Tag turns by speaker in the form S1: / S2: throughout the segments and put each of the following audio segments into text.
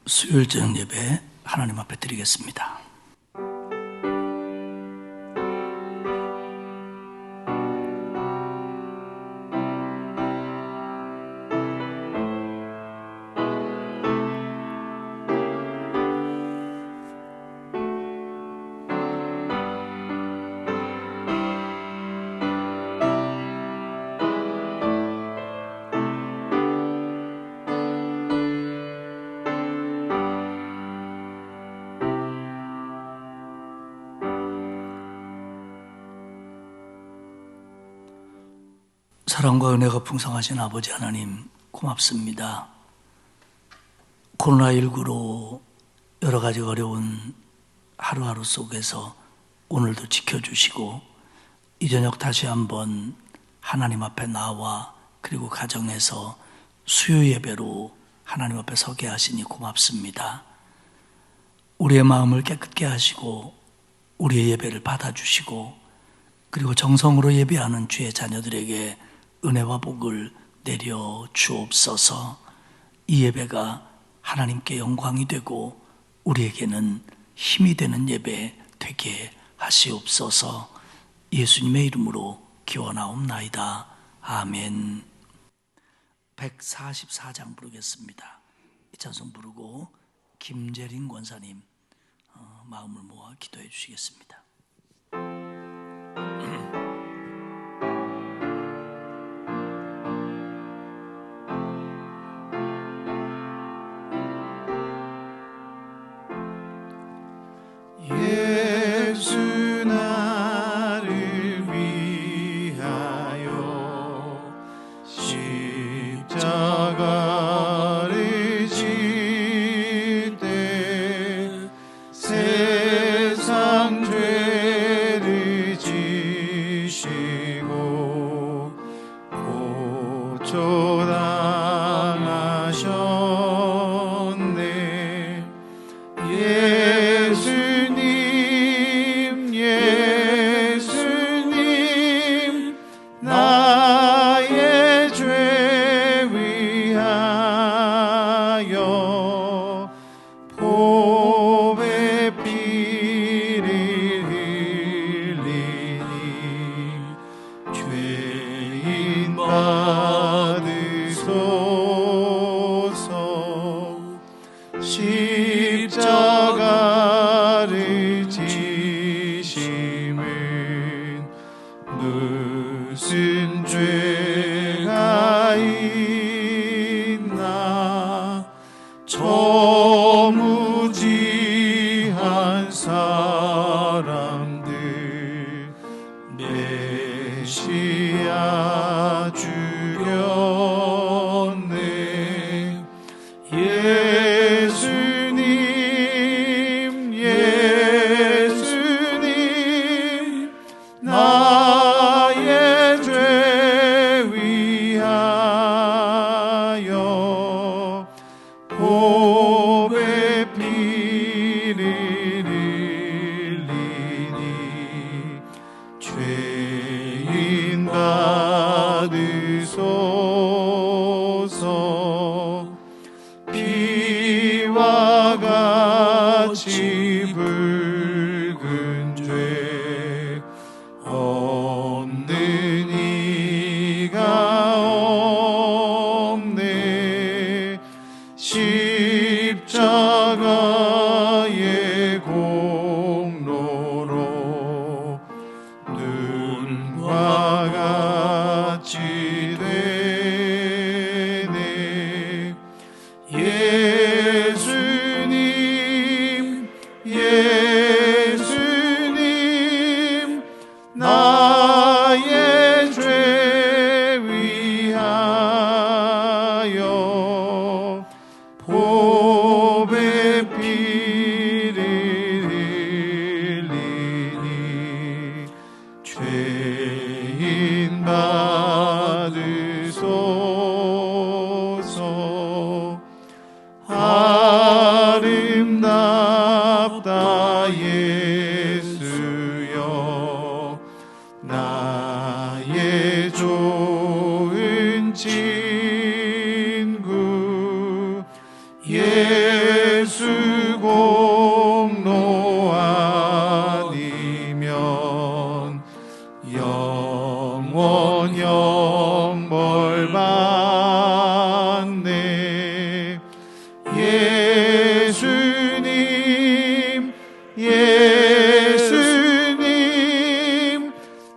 S1: 수요일 저녁 예배 하나님 앞에 드리겠습니다. 사랑과 은혜가 풍성하신 아버지 하나님 고맙습니다. 코로나19로 여러 가지 어려운 하루하루 속에서 오늘도 지켜주시고 이 저녁 다시 한번 하나님 앞에 나와 그리고 가정에서 수요 예배로 하나님 앞에 서게 하시니 고맙습니다. 우리의 마음을 깨끗게 하시고 우리의 예배를 받아주시고 그리고 정성으로 예배하는 주의 자녀들에게 은혜와 복을 내려 주옵소서. 이 예배가 하나님께 영광이 되고 우리에게는 힘이 되는 예배 되게 하시옵소서. 예수님의 이름으로 기원하옵나이다. 아멘. 144장 부르겠습니다. 이 찬송 부르고 김재린 권사님 마음을 모아 기도해 주시겠습니다.
S2: 예수 나를 위하여 십자가를 지되 세상 죄를 지시고 고초당하셨네. 예수님 나의 죄 위하여 보배 피를 흘리니 죄인 받으소서. 십자가를 지심은 무슨 죄가 있나. 저무지한 사람들 메시아 죽였네. 예수님 나의 죄 위하여 보배 피를 흘리니 죄인 받으소서. 피와 같이 붉은 죄 없는 이가 없네. 십자가의 공로로 눈과 같이 되네. 예수님 나의 죄 위하여 보배 피를 흘리니 죄인 받으소서. 아름답다 예수여 나의 좋은 친구. 예수님 예수 공로 아니면 영원 영벌 받네. 예수님 예수님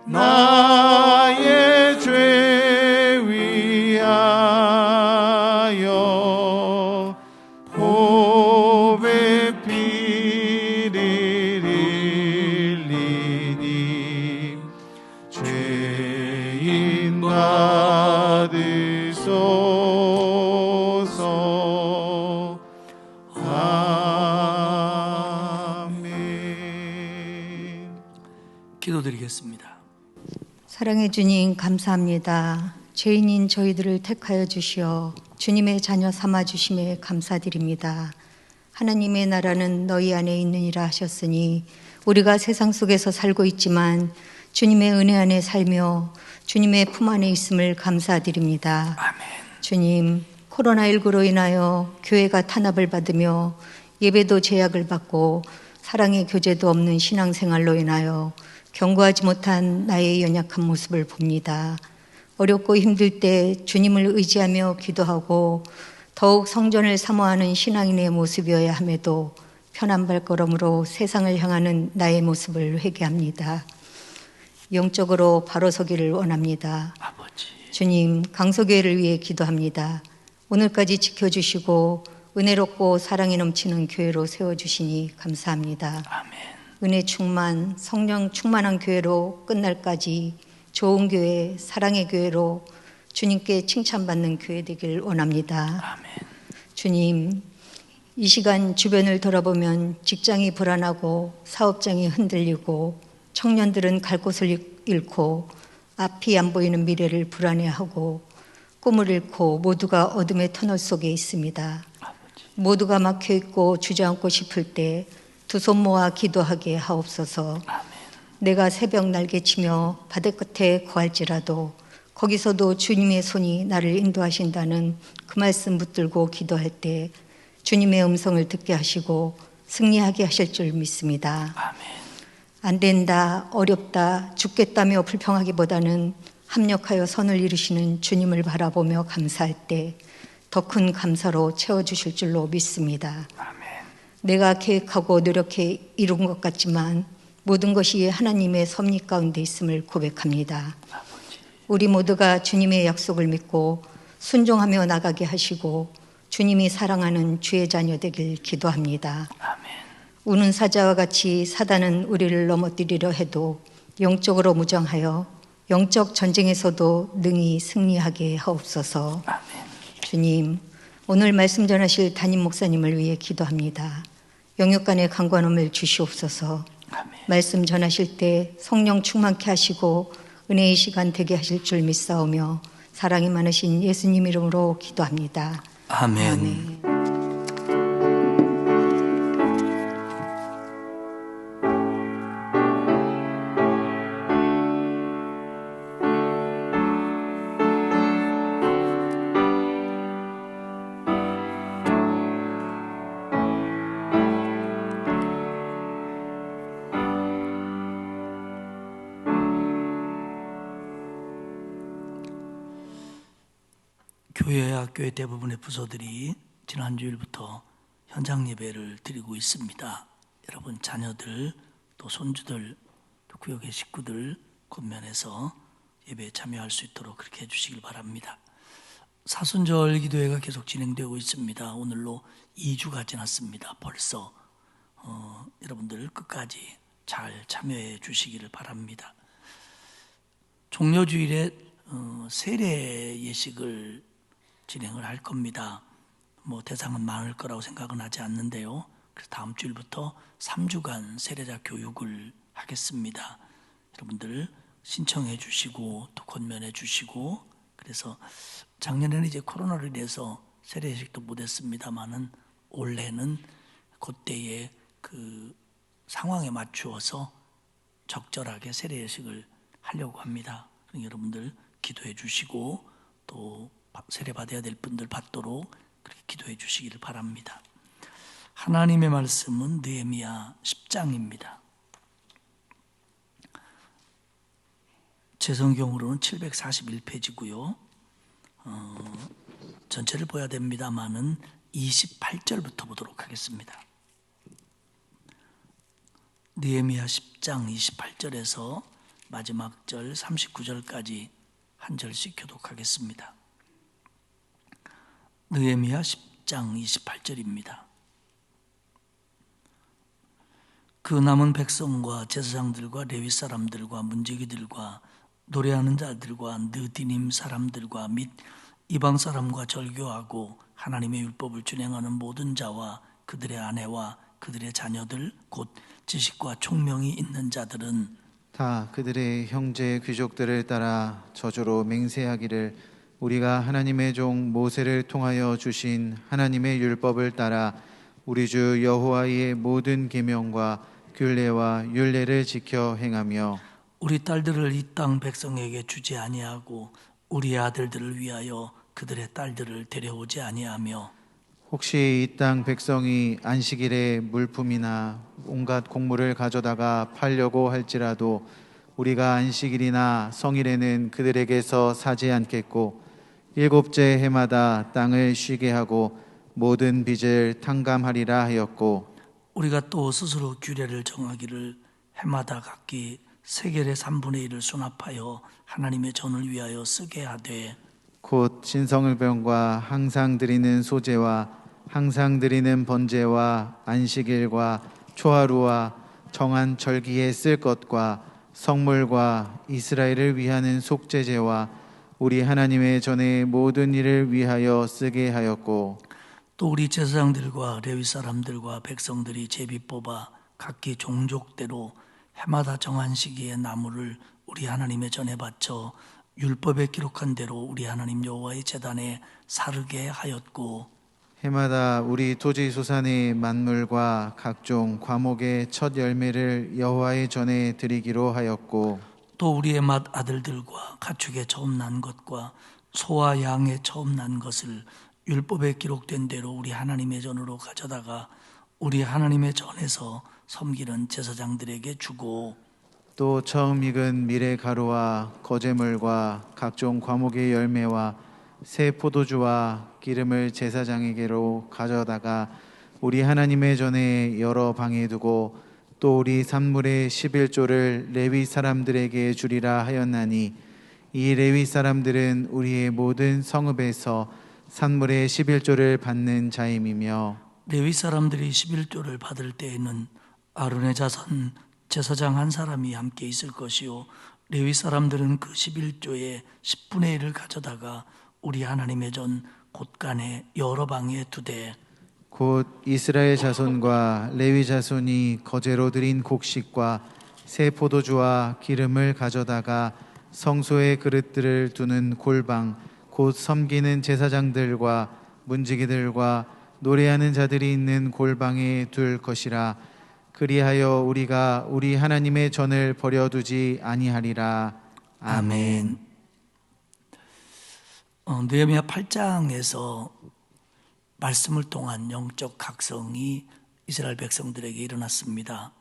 S2: 나의 죄 위하여 보배 피를 흘리니 죄인 받으소서. 아멘.
S1: 기도드리겠습니다.
S3: 사랑의 주님 감사합니다. 죄인인 저희들을 택하여 주시어 주님의 자녀 삼아 주심에 감사드립니다. 하나님의 나라는 너희 안에 있느니라 하셨으니 우리가 세상 속에서 살고 있지만 주님의 은혜 안에 살며 주님의 품 안에 있음을 감사드립니다.
S1: 아멘.
S3: 주님, 코로나19로 인하여 교회가 탄압을 받으며 예배도 제약을 받고 사랑의 교제도 없는 신앙생활로 인하여 견고하지 못한 나의 연약한 모습을 봅니다. 어렵고 힘들 때 주님을 의지하며 기도하고 더욱 성전을 사모하는 신앙인의 모습이어야 함에도 편한 발걸음으로 세상을 향하는 나의 모습을 회개합니다. 영적으로 바로 서기를 원합니다.
S1: 아버지.
S3: 주님, 강서교회를 위해 기도합니다. 오늘까지 지켜주시고 은혜롭고 사랑이 넘치는 교회로 세워주시니 감사합니다.
S1: 아멘.
S3: 은혜 충만, 성령 충만한 교회로 끝날까지 좋은 교회, 사랑의 교회로 주님께 칭찬받는 교회 되길 원합니다.
S1: 아멘.
S3: 주님, 이 시간 주변을 돌아보면 직장이 불안하고 사업장이 흔들리고 청년들은 갈 곳을 잃고 앞이 안 보이는 미래를 불안해하고 꿈을 잃고 모두가 어둠의 터널 속에 있습니다.
S1: 아버지.
S3: 모두가 막혀있고 주저앉고 싶을 때 두 손 모아 기도하게 하옵소서.
S1: 아멘.
S3: 내가 새벽 날개치며 바다 끝에 거할지라도 거기서도 주님의 손이 나를 인도하신다는 그 말씀 붙들고 기도할 때 주님의 음성을 듣게 하시고 승리하게 하실 줄 믿습니다.
S1: 아멘.
S3: 안 된다, 어렵다, 죽겠다며 불평하기보다는 합력하여 선을 이루시는 주님을 바라보며 감사할 때 더 큰 감사로 채워주실 줄로 믿습니다.
S1: 아멘.
S3: 내가 계획하고 노력해 이룬 것 같지만 모든 것이 하나님의 섭리 가운데 있음을 고백합니다.
S1: 아버지.
S3: 우리 모두가 주님의 약속을 믿고 순종하며 나가게 하시고 주님이 사랑하는 주의 자녀 되길 기도합니다.
S1: 아멘.
S3: 우는 사자와 같이 사단은 우리를 넘어뜨리려 해도 영적으로 무장하여 영적 전쟁에서도 능히 승리하게 하옵소서.
S1: 아멘.
S3: 주님, 오늘 말씀 전하실 담임 목사님을 위해 기도합니다. 영육간의 강관함을 주시옵소서.
S1: 아멘.
S3: 말씀 전하실 때 성령 충만케 하시고 은혜의 시간 되게 하실 줄 믿사오며 사랑이 많으신 예수님 이름으로 기도합니다.
S1: 아멘.
S3: 아멘.
S1: 교회, 학교의 대부분의 부서들이 지난 주일부터 현장 예배를 드리고 있습니다. 여러분 자녀들, 또 손주들, 또 구역의 식구들 권면해서 예배에 참여할 수 있도록 그렇게 해주시길 바랍니다. 사순절 기도회가 계속 진행되고 있습니다. 오늘로 2주가 지났습니다. 벌써 여러분들 끝까지 잘 참여해 주시기를 바랍니다. 종료주일에 세례 예식을 진행을 할 겁니다. 대상은 많을 거라고 생각은 하지 않는데요. 그래서 다음 주일부터 3주간 세례자 교육을 하겠습니다. 여러분들 신청해 주시고 또 권면해 주시고, 그래서 작년에는 이제 코로나로 인해서 세례 예식도 못했습니다만은 올해는 그때의 그 상황에 맞추어서 적절하게 세례 예식을 하려고 합니다. 그러니 여러분들 기도해 주시고 또 세례 받아야 될 분들 받도록 그렇게 기도해 주시기를 바랍니다. 하나님의 말씀은 느헤미야 10장입니다. 제 성경으로는 741페이지고요. 전체를 봐야 됩니다만은 28절부터 보도록 하겠습니다. 느헤미야 10장 28절에서 마지막 절 39절까지 한 절씩 교독하겠습니다. 느헤미야 10장 28절입니다. 그 남은 백성과 제사장들과 레위 사람들과 문지기들과 노래하는 자들과 느디님 사람들과 및 이방 사람과 절교하고 하나님의 율법을 준행하는 모든 자와 그들의 아내와 그들의 자녀들 곧 지식과 총명이 있는 자들은
S4: 다 그들의 형제 귀족들을 따라 저주로 맹세하기를 우리가 하나님의 종 모세를 통하여 주신 하나님의 율법을 따라 우리 주 여호와의 모든 계명과 규례와 율례를 지켜 행하며
S1: 우리 딸들을 이 땅 백성에게 주지 아니하고 우리 아들들을 위하여 그들의 딸들을 데려오지 아니하며
S4: 혹시 이 땅 백성이 안식일에 물품이나 온갖 곡물을 가져다가 팔려고 할지라도 우리가 안식일이나 성일에는 그들에게서 사지 않겠고 일곱째 해마다 땅을 쉬게 하고 모든 빚을 탕감하리라 하였고
S1: 우리가 또 스스로 규례를 정하기를 해마다 각기 세겔의 3분의 1을 수납하여 하나님의 전을 위하여 쓰게 하되
S4: 곧 신성을병과 항상 드리는 소제와 항상 드리는 번제와 안식일과 초하루와 정한 절기에 쓸 것과 성물과 이스라엘을 위하는 속죄제와 우리 하나님의 전의 모든 일을 위하여 쓰게 하였고
S1: 또 우리 제사장들과 레위 사람들과 백성들이 제비 뽑아 각기 종족대로 해마다 정한 시기에 나무를 우리 하나님의 전에 바쳐 율법에 기록한 대로 우리 하나님 여호와의 제단에 사르게 하였고
S4: 해마다 우리 토지 소산의 만물과 각종 과목의 첫 열매를 여호와의 전에 드리기로 하였고
S1: 또 우리의 맏 아들들과 가축의 처음 난 것과 소와 양의 처음 난 것을 율법에 기록된 대로 우리 하나님의 전으로 가져다가 우리 하나님의 전에서 섬기는 제사장들에게 주고
S4: 또 처음 익은 밀의 가루와 거제물과 각종 과목의 열매와 새 포도주와 기름을 제사장에게로 가져다가 우리 하나님의 전에 여러 방에 두고 또 우리 산물의 11조를 레위 사람들에게 주리라 하였나니 이 레위 사람들은 우리의 모든 성읍에서 산물의 11조를 받는 자임이며
S1: 레위 사람들이 11조를 받을 때에는 아론의 자손 제사장 한 사람이 함께 있을 것이요 레위 사람들은 그 11조의 10분의 1을 가져다가 우리 하나님의 전 곳간에 여러 방에 두되
S4: 곧 이스라엘 자손과 레위 자손이 거제로 드린 곡식과 새 포도주와 기름을 가져다가 성소의 그릇들을 두는 골방 곧 섬기는 제사장들과 문지기들과 노래하는 자들이 있는 골방에 둘 것이라. 그리하여 우리가 우리 하나님의 전을 버려두지 아니하리라. 아멘.
S1: 느헤미야 8장에서 말씀을 통한 영적 각성이 이스라엘 백성들에게 일어났습니다.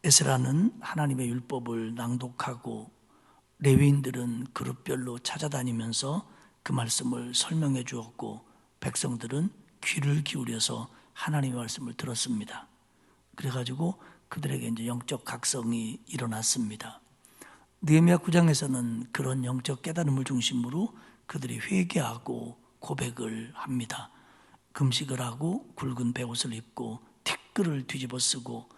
S1: 에스라는 하나님의 율법을 낭독하고 레위인들은 그룹별로 찾아다니면서 그 말씀을 설명해 주었고 백성들은 귀를 기울여서 하나님의 말씀을 들었습니다. 그래가지고 그들에게 이제 영적 각성이 일어났습니다. 느헤미야 9장에서는 그런 영적 깨달음을 중심으로 그들이 회개하고 고백을 합니다. 금식을 하고 굵은 베옷을 입고 티끌을 뒤집어 쓰고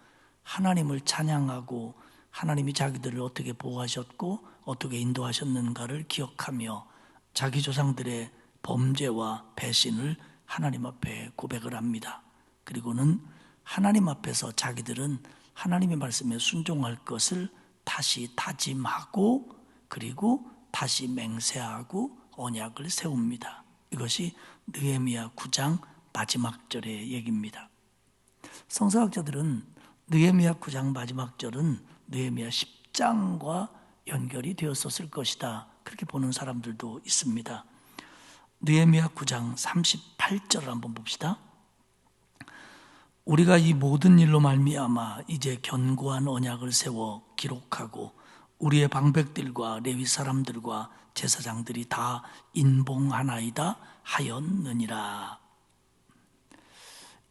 S1: 하나님을 찬양하고 하나님이 자기들을 어떻게 보호하셨고 어떻게 인도하셨는가를 기억하며 자기 조상들의 범죄와 배신을 하나님 앞에 고백을 합니다. 그리고는 하나님 앞에서 자기들은 하나님의 말씀에 순종할 것을 다시 다짐하고 그리고 다시 맹세하고 언약을 세웁니다. 이것이 느헤미야 9장 마지막 절의 얘기입니다. 성서학자들은 느헤미야 9장 마지막 절은 느헤미야 10장과 연결이 되었었을 것이다. 그렇게 보는 사람들도 있습니다. 느헤미야 9장 38절을 한번 봅시다. 우리가 이 모든 일로 말미암아 이제 견고한 언약을 세워 기록하고 우리의 방백들과 레위 사람들과 제사장들이 다 인봉하나이다 하였느니라.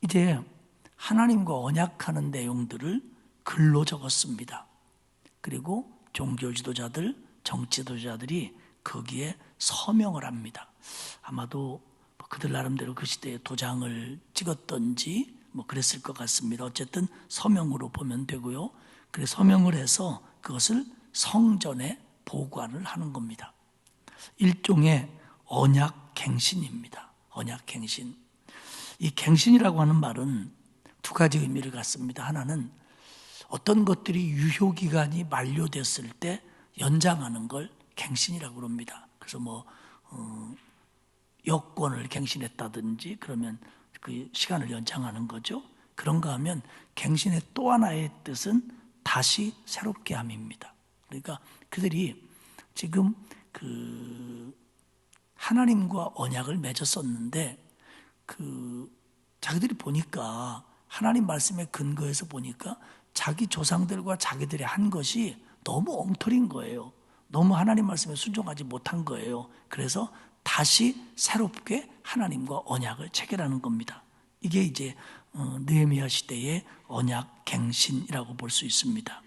S1: 이제 하나님과 언약하는 내용들을 글로 적었습니다. 그리고 종교 지도자들, 정치 지도자들이 거기에 서명을 합니다. 아마도 그들 나름대로 그 시대에 도장을 찍었던지 그랬을 것 같습니다. 어쨌든 서명으로 보면 되고요. 그래서 서명을 해서 그것을 성전에 보관을 하는 겁니다. 일종의 언약갱신입니다. 언약갱신. 이 갱신이라고 하는 말은 두 가지 의미를 갖습니다. 하나는 어떤 것들이 유효기간이 만료됐을 때 연장하는 걸 갱신이라고 합니다. 그래서 여권을 갱신했다든지 그러면 그 시간을 연장하는 거죠. 그런가 하면 갱신의 또 하나의 뜻은 다시 새롭게 함입니다. 그러니까 그들이 지금 하나님과 언약을 맺었었는데 자기들이 보니까 하나님 말씀에 근거해서 보니까 자기 조상들과 자기들이 한 것이 너무 엉터리인 거예요. 너무 하나님 말씀에 순종하지 못한 거예요. 그래서 다시 새롭게 하나님과 언약을 체결하는 겁니다. 이게 이제 느헤미야 시대의 언약 갱신이라고 볼 수 있습니다.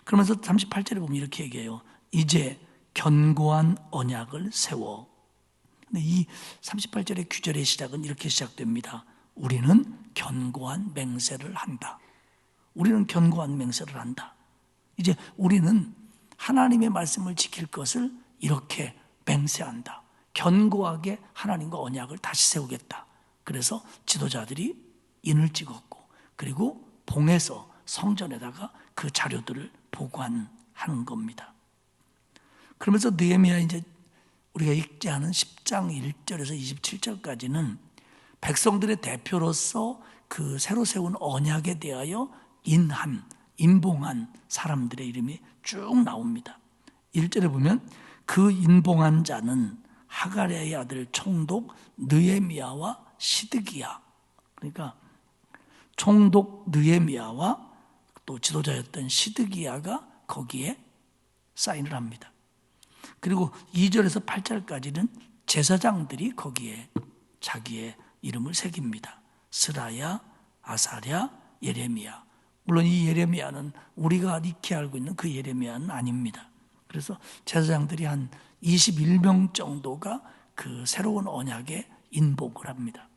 S1: 그러면서 38절에 보면 이렇게 얘기해요. 이제 견고한 언약을 세워. 근데 이 38절의 규절의 시작은 이렇게 시작됩니다. 우리는 견고한 맹세를 한다. 우리는 견고한 맹세를 한다. 이제 우리는 하나님의 말씀을 지킬 것을 이렇게 맹세한다. 견고하게 하나님과 언약을 다시 세우겠다. 그래서 지도자들이 인을 찍었고 그리고 봉해서 성전에다가 그 자료들을 보관하는 겁니다. 그러면서 느헤미야 이제 우리가 읽지 않은 10장 1절에서 27절까지는 백성들의 대표로서 그 새로 세운 언약에 대하여 인봉한 사람들의 이름이 쭉 나옵니다. 1절에 보면 그 인봉한 자는 하가랴의 아들 총독 느헤미야와 시드기야. 그러니까 총독 느헤미야와 또 지도자였던 시드기야가 거기에 사인을 합니다. 그리고 2절에서 8절까지는 제사장들이 거기에 자기의 이름을 새깁니다. 스라야, 아사랴, 예레미야. 물론 이 예레미야는 우리가 익히 알고 있는 그 예레미야는 아닙니다. 그래서 제사장들이 한 21명 정도가 그 새로운 언약에 인복을 합니다.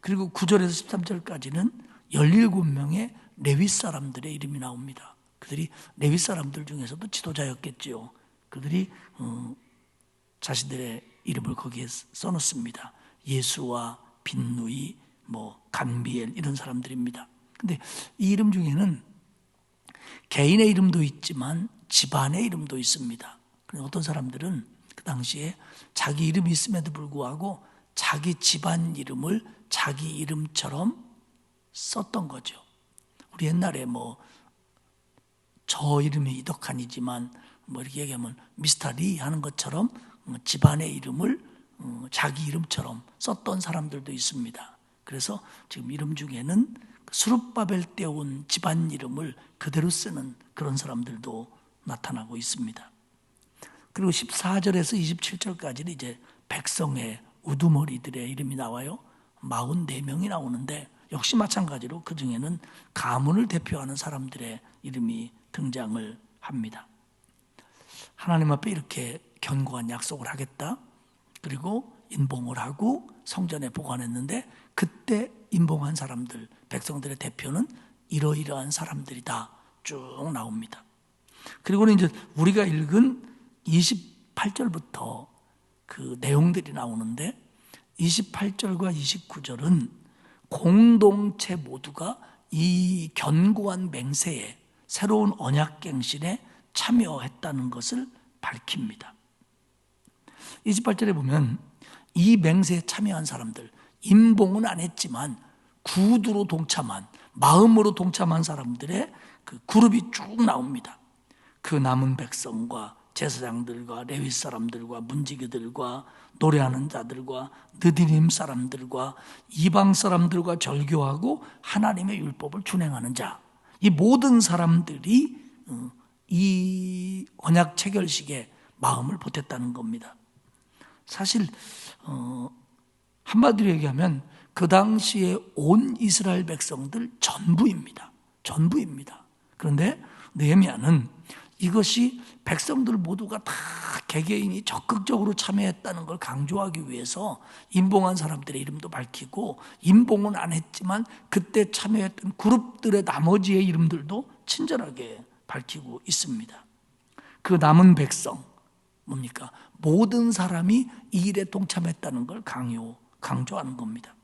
S1: 그리고 9절에서 13절까지는 17명의 레위 사람들의 이름이 나옵니다. 그들이 레위 사람들 중에서도 지도자였겠지요. 그들이 자신들의 이름을 거기에 써놓습니다. 예수와 빈누이, 간비엘 이런 사람들입니다. 근데 이 이름 중에는 개인의 이름도 있지만 집안의 이름도 있습니다. 어떤 사람들은 그 당시에 자기 이름이 있음에도 불구하고 자기 집안 이름을 자기 이름처럼 썼던 거죠. 우리 옛날에 저 이름이 이덕한이지만 이렇게 얘기하면 미스터 리 하는 것처럼 집안의 이름을 자기 이름처럼 썼던 사람들도 있습니다. 그래서 지금 이름 중에는 스룹바벨 때 온 집안 이름을 그대로 쓰는 그런 사람들도 나타나고 있습니다. 그리고 14절에서 27절까지는 이제 백성의 우두머리들의 이름이 나와요. 44명이 나오는데 역시 마찬가지로 그 중에는 가문을 대표하는 사람들의 이름이 등장을 합니다. 하나님 앞에 이렇게 견고한 약속을 하겠다. 그리고 인봉을 하고 성전에 보관했는데 그때 인봉한 사람들, 백성들의 대표는 이러이러한 사람들이다 쭉 나옵니다. 그리고는 이제 우리가 읽은 28절부터 그 내용들이 나오는데 28절과 29절은 공동체 모두가 이 견고한 맹세에 새로운 언약갱신에 참여했다는 것을 밝힙니다. 28절에 보면 이 맹세에 참여한 사람들, 인봉은 안 했지만 구두로 동참한, 마음으로 동참한 사람들의 그 그룹이 쭉 나옵니다. 그 남은 백성과 제사장들과 레위 사람들과 문지기들과 노래하는 자들과 느디님 사람들과 이방 사람들과 절교하고 하나님의 율법을 준행하는 자, 이 모든 사람들이 이 언약 체결식에 마음을 보탰다는 겁니다. 사실 한마디로 얘기하면 그 당시에 온 이스라엘 백성들 전부입니다. 그런데 느헤미야는 이것이 백성들 모두가 다 개개인이 적극적으로 참여했다는 걸 강조하기 위해서 임봉한 사람들의 이름도 밝히고, 임봉은 안 했지만 그때 참여했던 그룹들의 나머지의 이름들도 친절하게 밝히고 있습니다. 그 남은 백성, 뭡니까? 모든 사람이 이 일에 동참했다는 걸 강조하는 겁니다.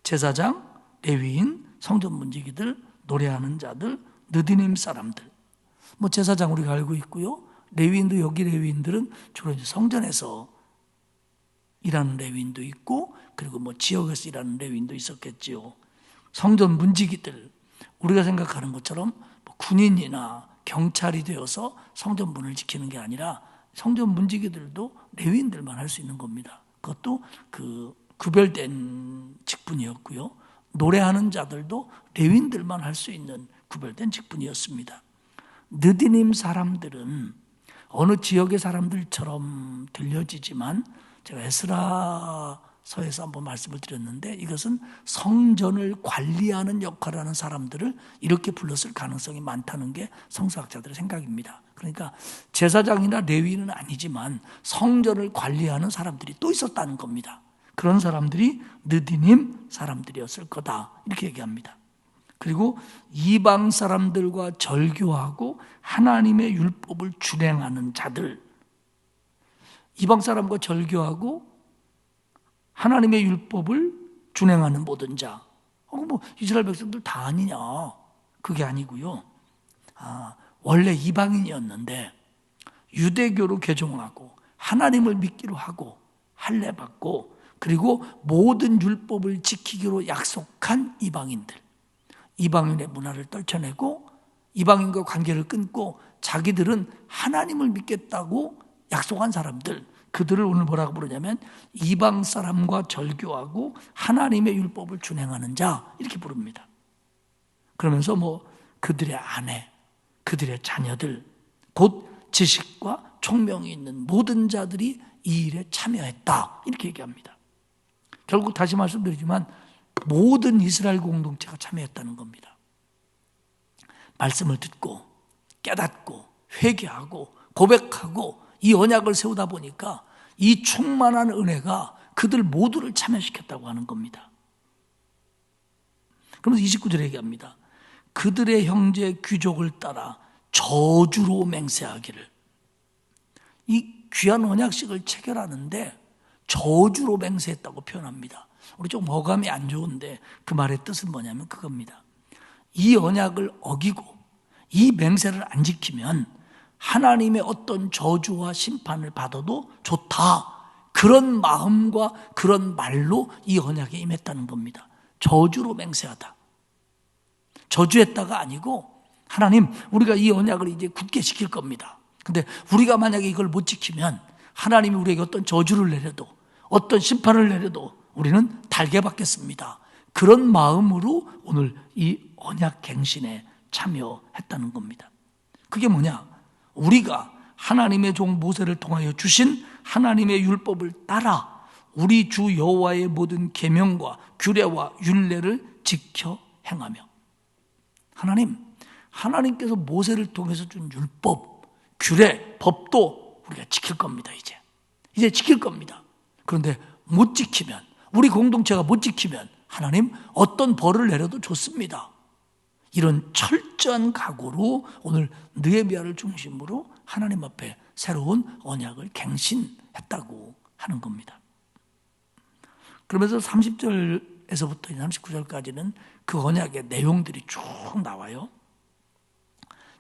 S1: 제사장, 레위인, 성전 문지기들, 노래하는 자들, 느디님 사람들. 제사장 우리가 알고 있고요. 레위인도, 여기 레위인들은 주로 이제 성전에서 일하는 레위인도 있고, 그리고 지역에서 일하는 레위인도 있었겠지요. 성전 문지기들, 우리가 생각하는 것처럼 군인이나 경찰이 되어서 성전 문을 지키는 게 아니라 성전 문지기들도 레위인들만 할 수 있는 겁니다. 그것도 구별된 직분이었고요. 노래하는 자들도 레위인들만 할 수 있는 구별된 직분이었습니다. 느디님 사람들은 어느 지역의 사람들처럼 들려지지만, 제가 에스라서에서 한번 말씀을 드렸는데, 이것은 성전을 관리하는 역할을 하는 사람들을 이렇게 불렀을 가능성이 많다는 게 성서학자들의 생각입니다. 그러니까 제사장이나 레위인은 아니지만 성전을 관리하는 사람들이 또 있었다는 겁니다. 그런 사람들이 느디님 사람들이었을 거다, 이렇게 얘기합니다. 그리고 이방 사람들과 절교하고 하나님의 율법을 준행하는 자들, 이방 사람과 절교하고 하나님의 율법을 준행하는 모든 자. 이스라엘 백성들 다 아니냐? 그게 아니고요. 원래 이방인이었는데 유대교로 개종하고 하나님을 믿기로 하고 할례 받고, 그리고 모든 율법을 지키기로 약속한 이방인들, 이방인의 문화를 떨쳐내고 이방인과 관계를 끊고 자기들은 하나님을 믿겠다고 약속한 사람들, 그들을 오늘 뭐라고 부르냐면 이방 사람과 절교하고 하나님의 율법을 준행하는 자, 이렇게 부릅니다. 그러면서 그들의 아내, 그들의 자녀들, 곧 지식과 총명이 있는 모든 자들이 이 일에 참여했다, 이렇게 얘기합니다. 결국 다시 말씀드리지만 모든 이스라엘 공동체가 참여했다는 겁니다. 말씀을 듣고 깨닫고 회개하고 고백하고 이 언약을 세우다 보니까 이 충만한 은혜가 그들 모두를 참여시켰다고 하는 겁니다. 그러면서 29절에 얘기합니다. 그들의 형제 귀족을 따라 저주로 맹세하기를. 이 귀한 언약식을 체결하는데 저주로 맹세했다고 표현합니다. 우리 좀 어감이 안 좋은데 그 말의 뜻은 뭐냐면 그겁니다. 이 언약을 어기고 이 맹세를 안 지키면 하나님의 어떤 저주와 심판을 받아도 좋다, 그런 마음과 그런 말로 이 언약에 임했다는 겁니다. 저주로 맹세하다. 저주했다가 아니고, 하나님, 우리가 이 언약을 이제 굳게 지킬 겁니다. 근데 우리가 만약에 이걸 못 지키면 하나님이 우리에게 어떤 저주를 내려도, 어떤 심판을 내려도 우리는 달게 받겠습니다. 그런 마음으로 오늘 이 언약 갱신에 참여했다는 겁니다. 그게 뭐냐? 우리가 하나님의 종 모세를 통하여 주신 하나님의 율법을 따라 우리 주 여호와의 모든 계명과 규례와 율례를 지켜 행하며, 하나님께서 모세를 통해서 준 율법, 규례, 법도 우리가 지킬 겁니다. 이제 지킬 겁니다. 그런데 못 지키면, 우리 공동체가 못 지키면 하나님 어떤 벌을 내려도 좋습니다. 이런 철저한 각오로 오늘 느헤미야를 중심으로 하나님 앞에 새로운 언약을 갱신했다고 하는 겁니다. 그러면서 30절에서부터 39절까지는 그 언약의 내용들이 쭉 나와요.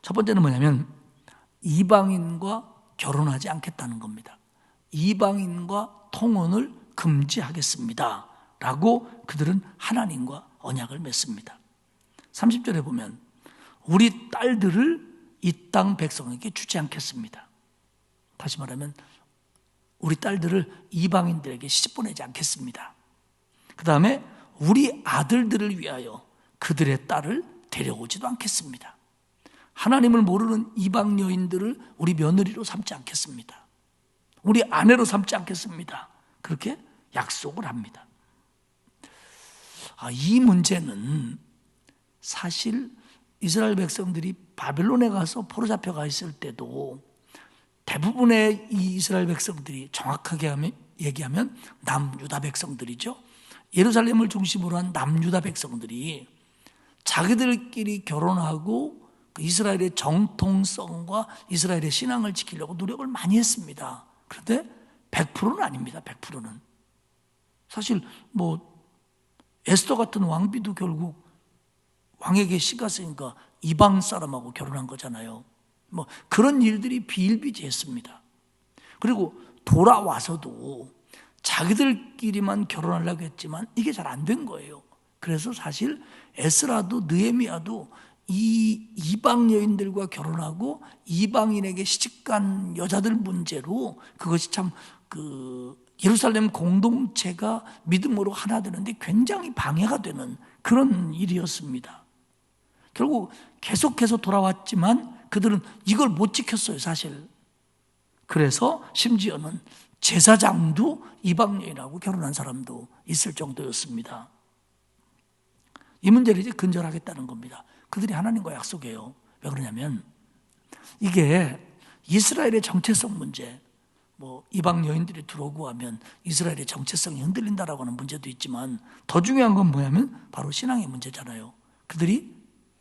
S1: 첫 번째는 뭐냐면 이방인과 결혼하지 않겠다는 겁니다. 이방인과 통혼을 금지하겠습니다 라고 그들은 하나님과 언약을 맺습니다. 30절에 보면 우리 딸들을 이 땅 백성에게 주지 않겠습니다. 다시 말하면 우리 딸들을 이방인들에게 시집 보내지 않겠습니다. 그 다음에 우리 아들들을 위하여 그들의 딸을 데려오지도 않겠습니다. 하나님을 모르는 이방 여인들을 우리 며느리로 삼지 않겠습니다. 우리 아내로 삼지 않겠습니다. 그렇게 약속을 합니다. 이 문제는 사실 이스라엘 백성들이 바벨론에 가서 포로 잡혀가 있을 때도 대부분의 이 이스라엘 백성들이 정확하게 얘기하면 남유다 백성들이죠. 예루살렘을 중심으로 한 남유다 백성들이 자기들끼리 결혼하고 이스라엘의 정통성과 이스라엘의 신앙을 지키려고 노력을 많이 했습니다. 그런데 100%는 아닙니다. 100%는. 사실 에스더 같은 왕비도 결국 왕에게 씨가 쓰니까 이방 사람하고 결혼한 거잖아요. 그런 일들이 비일비재했습니다. 그리고 돌아와서도 자기들끼리만 결혼하려고 했지만 이게 잘 안 된 거예요. 그래서 사실 에스라도 느헤미야도 이 이방 여인들과 결혼하고 이방인에게 시집간 여자들 문제로 그것이 참 예루살렘 공동체가 믿음으로 하나 되는데 굉장히 방해가 되는 그런 일이었습니다. 결국 계속해서 돌아왔지만 그들은 이걸 못 지켰어요, 사실. 그래서 심지어는 제사장도 이방 여인하고 결혼한 사람도 있을 정도였습니다. 이 문제를 이제 근절하겠다는 겁니다. 그들이 하나님과 약속해요. 왜 그러냐면 이게 이스라엘의 정체성 문제, 이방 여인들이 들어오고 하면 이스라엘의 정체성이 흔들린다라고 하는 문제도 있지만 더 중요한 건 뭐냐면 바로 신앙의 문제잖아요. 그들이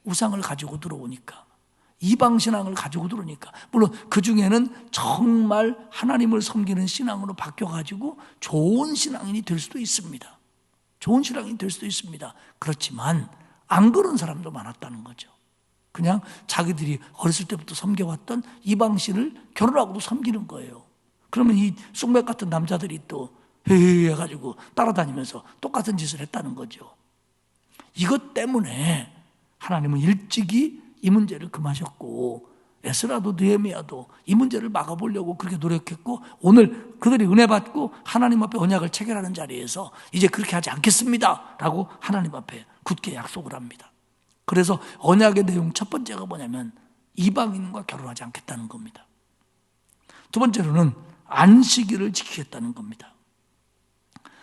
S1: 우상을 가지고 들어오니까, 이방 신앙을 가지고 들어오니까, 물론 그 중에는 정말 하나님을 섬기는 신앙으로 바뀌어가지고 좋은 신앙인이 될 수도 있습니다. 좋은 신앙인이 될 수도 있습니다. 그렇지만 안 그런 사람도 많았다는 거죠. 그냥 자기들이 어렸을 때부터 섬겨왔던 이방신을 결혼하고도 섬기는 거예요. 그러면 이 쑥맥 같은 남자들이 또 해가지고 따라다니면서 똑같은 짓을 했다는 거죠. 이것 때문에 하나님은 일찍이 이 문제를 금하셨고 에스라도 느헤미야도 이 문제를 막아보려고 그렇게 노력했고 오늘 그들이 은혜 받고 하나님 앞에 언약을 체결하는 자리에서 이제 그렇게 하지 않겠습니다 라고 하나님 앞에 굳게 약속을 합니다. 그래서 언약의 내용 첫 번째가 뭐냐면 이방인과 결혼하지 않겠다는 겁니다. 두 번째로는 안식일을 지키겠다는 겁니다.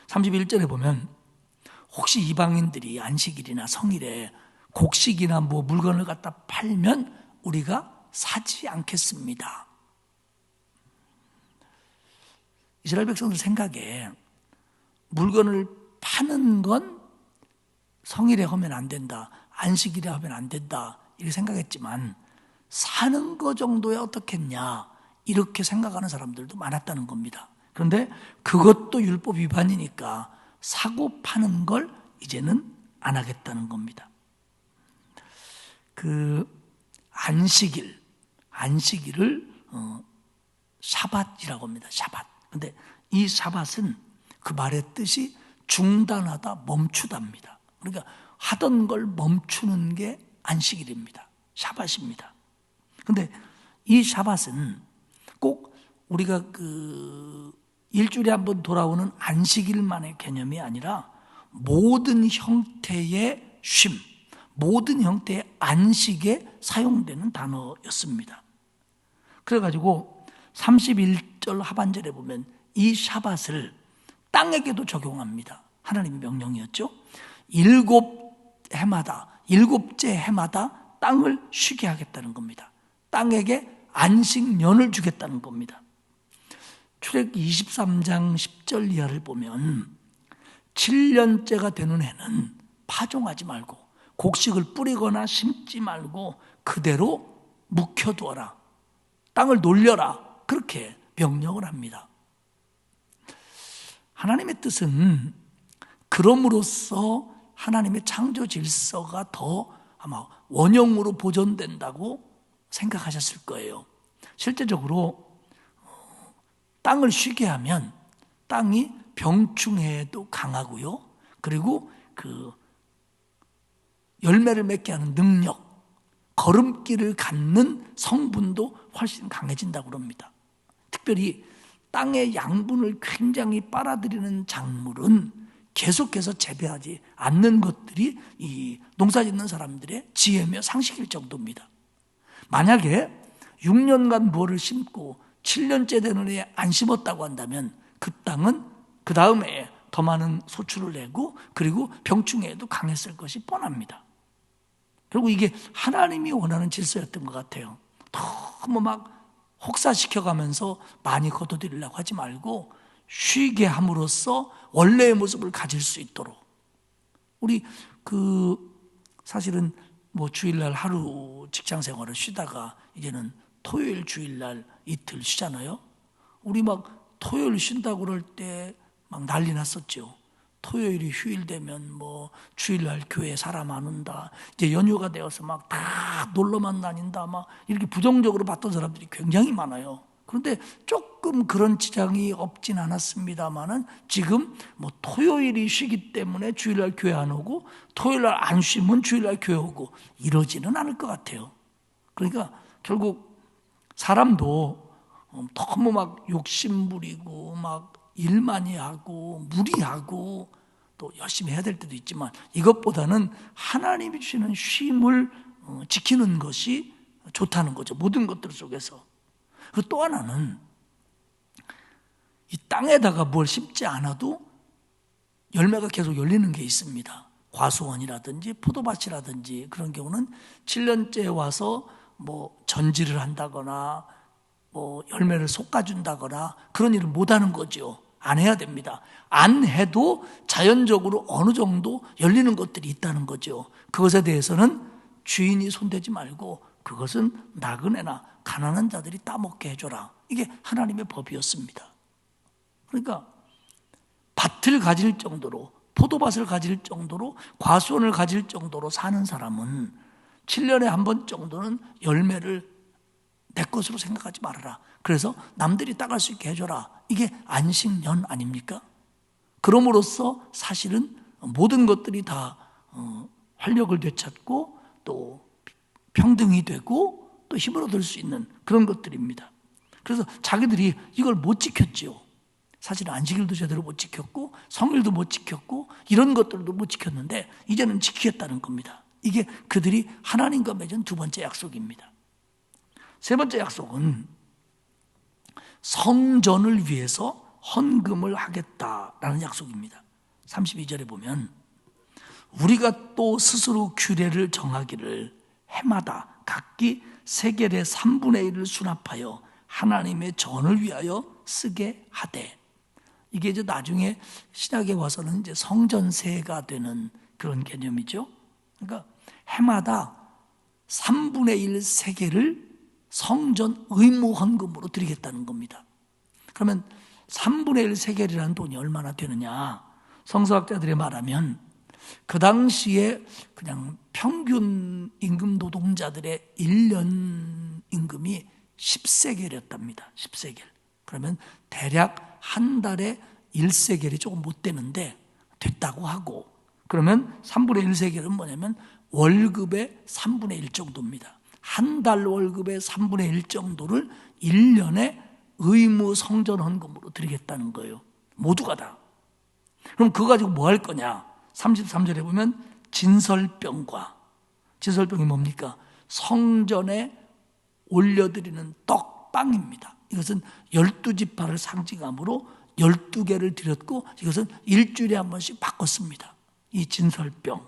S1: 31절에 보면 혹시 이방인들이 안식일이나 성일에 곡식이나 물건을 갖다 팔면 우리가 사지 않겠습니다. 이스라엘 백성들 생각에 물건을 파는 건 성일에 하면 안 된다, 안식일에 하면 안 된다 이렇게 생각했지만 사는 거 정도야 어떻겠냐 이렇게 생각하는 사람들도 많았다는 겁니다. 그런데 그것도 율법 위반이니까 사고 파는 걸 이제는 안 하겠다는 겁니다. 안식일을 샤밧이라고 합니다. 샤밧. 근데 이 샤밧은 그 말의 뜻이 중단하다, 멈추다입니다. 그러니까 하던 걸 멈추는 게 안식일입니다. 샤밧입니다. 근데 이 샤밧은 꼭 우리가 일주일에 한 번 돌아오는 안식일만의 개념이 아니라 모든 형태의 쉼, 모든 형태의 안식에 사용되는 단어였습니다. 그래가지고 31절 하반절에 보면 이 샤밧을 땅에게도 적용합니다. 하나님의 명령이었죠. 7째 해마다 땅을 쉬게 하겠다는 겁니다. 땅에게 안식년을 주겠다는 겁니다. 출애굽기 23장 10절 이하를 보면 7년째가 되는 해는 파종하지 말고 곡식을 뿌리거나 심지 말고 그대로 묵혀두어라. 땅을 놀려라. 그렇게 명령을 합니다. 하나님의 뜻은 그럼으로써 하나님의 창조 질서가 더 아마 원형으로 보존된다고 생각하셨을 거예요. 실제적으로 땅을 쉬게 하면 땅이 병충해에도 강하고요. 그리고 열매를 맺게 하는 능력, 걸음길을 갖는 성분도 훨씬 강해진다고 합니다. 특별히 땅의 양분을 굉장히 빨아들이는 작물은 계속해서 재배하지 않는 것들이 이 농사 짓는 사람들의 지혜며 상식일 정도입니다. 만약에 6년간 뭐를 심고 7년째 되는 해에 안 심었다고 한다면 그 땅은 그 다음 해에 더 많은 소출을 내고 그리고 병충해에도 강했을 것이 뻔합니다. 그리고 이게 하나님이 원하는 질서였던 것 같아요. 너무 막 혹사시켜가면서 많이 거둬들이려고 하지 말고 쉬게 함으로써 원래의 모습을 가질 수 있도록. 우리 사실은 뭐 주일날 하루 직장 생활을 쉬다가 이제는 토요일 주일날 이틀 쉬잖아요. 우리 막 토요일 쉰다고 그럴 때 막 난리 났었죠. 토요일이 휴일 되면 뭐 주일날 교회에 사람 안 온다. 이제 연휴가 되어서 막 다 놀러만 다닌다. 막 이렇게 부정적으로 봤던 사람들이 굉장히 많아요. 그런데 조금 그런 지장이 없진 않았습니다만은 지금 뭐 토요일이 쉬기 때문에 주일날 교회 안 오고 토요일날 안 쉬면 주일날 교회 오고 이러지는 않을 것 같아요. 그러니까 결국 사람도 너무 막 욕심 부리고 막 일 많이 하고 무리하고 또 열심히 해야 될 때도 있지만 이것보다는 하나님이 주시는 쉼을 지키는 것이 좋다는 거죠. 모든 것들 속에서. 그리고 또 하나는 이 땅에다가 뭘 심지 않아도 열매가 계속 열리는 게 있습니다. 과수원이라든지 포도밭이라든지 그런 경우는 7년째 와서 뭐 전지를 한다거나 뭐 열매를 솎아준다거나 그런 일을 못하는 거죠. 안 해야 됩니다. 안 해도 자연적으로 어느 정도 열리는 것들이 있다는 거죠. 그것에 대해서는 주인이 손대지 말고 그것은 나그네나 가난한 자들이 따먹게 해줘라. 이게 하나님의 법이었습니다. 그러니까 밭을 가질 정도로 포도밭을 가질 정도로 과수원을 가질 정도로 사는 사람은 7년에 한 번 정도는 열매를 내 것으로 생각하지 말아라. 그래서 남들이 따갈 수 있게 해줘라. 이게 안식년 아닙니까? 그럼으로써 사실은 모든 것들이 다 활력을 되찾고 또 평등이 되고 또 힘을 얻을 수 있는 그런 것들입니다. 그래서 자기들이 이걸 못 지켰지요. 사실은 안식일도 제대로 못 지켰고 성일도 못 지켰고 이런 것들도 못 지켰는데 이제는 지키겠다는 겁니다. 이게 그들이 하나님과 맺은 두 번째 약속입니다. 세 번째 약속은 성전을 위해서 헌금을 하겠다라는 약속입니다. 32절에 보면 우리가 또 스스로 규례를 정하기를 해마다 각기 세겔의 3분의 1을 수납하여 하나님의 전을 위하여 쓰게 하되, 이게 이제 나중에 신약에 와서는 이제 성전세가 되는 그런 개념이죠. 그러니까 해마다 3분의 1 세겔을 성전 의무 헌금으로 드리겠다는 겁니다. 그러면 3분의 1 세겔이라는 돈이 얼마나 되느냐? 성서학자들이 말하면 그 당시에 그냥 평균 임금 노동자들의 1년 임금이 10세겔이었답니다. 10세겔. 그러면 대략 한 달에 1세겔이 조금 못 되는데 됐다고 하고, 그러면 3분의 1세겔은 뭐냐면 월급의 3분의 1 정도입니다. 한 달 월급의 3분의 1 정도를 1년에 의무 성전 헌금으로 드리겠다는 거예요. 모두가 다. 그럼 그거 가지고 뭐 할 거냐? 33절에 보면 진설병과, 진설병이 뭡니까? 성전에 올려드리는 떡빵입니다. 이것은 12지파를 상징함으로 12개를 드렸고 이것은 일주일에 한 번씩 바꿨습니다. 이 진설병.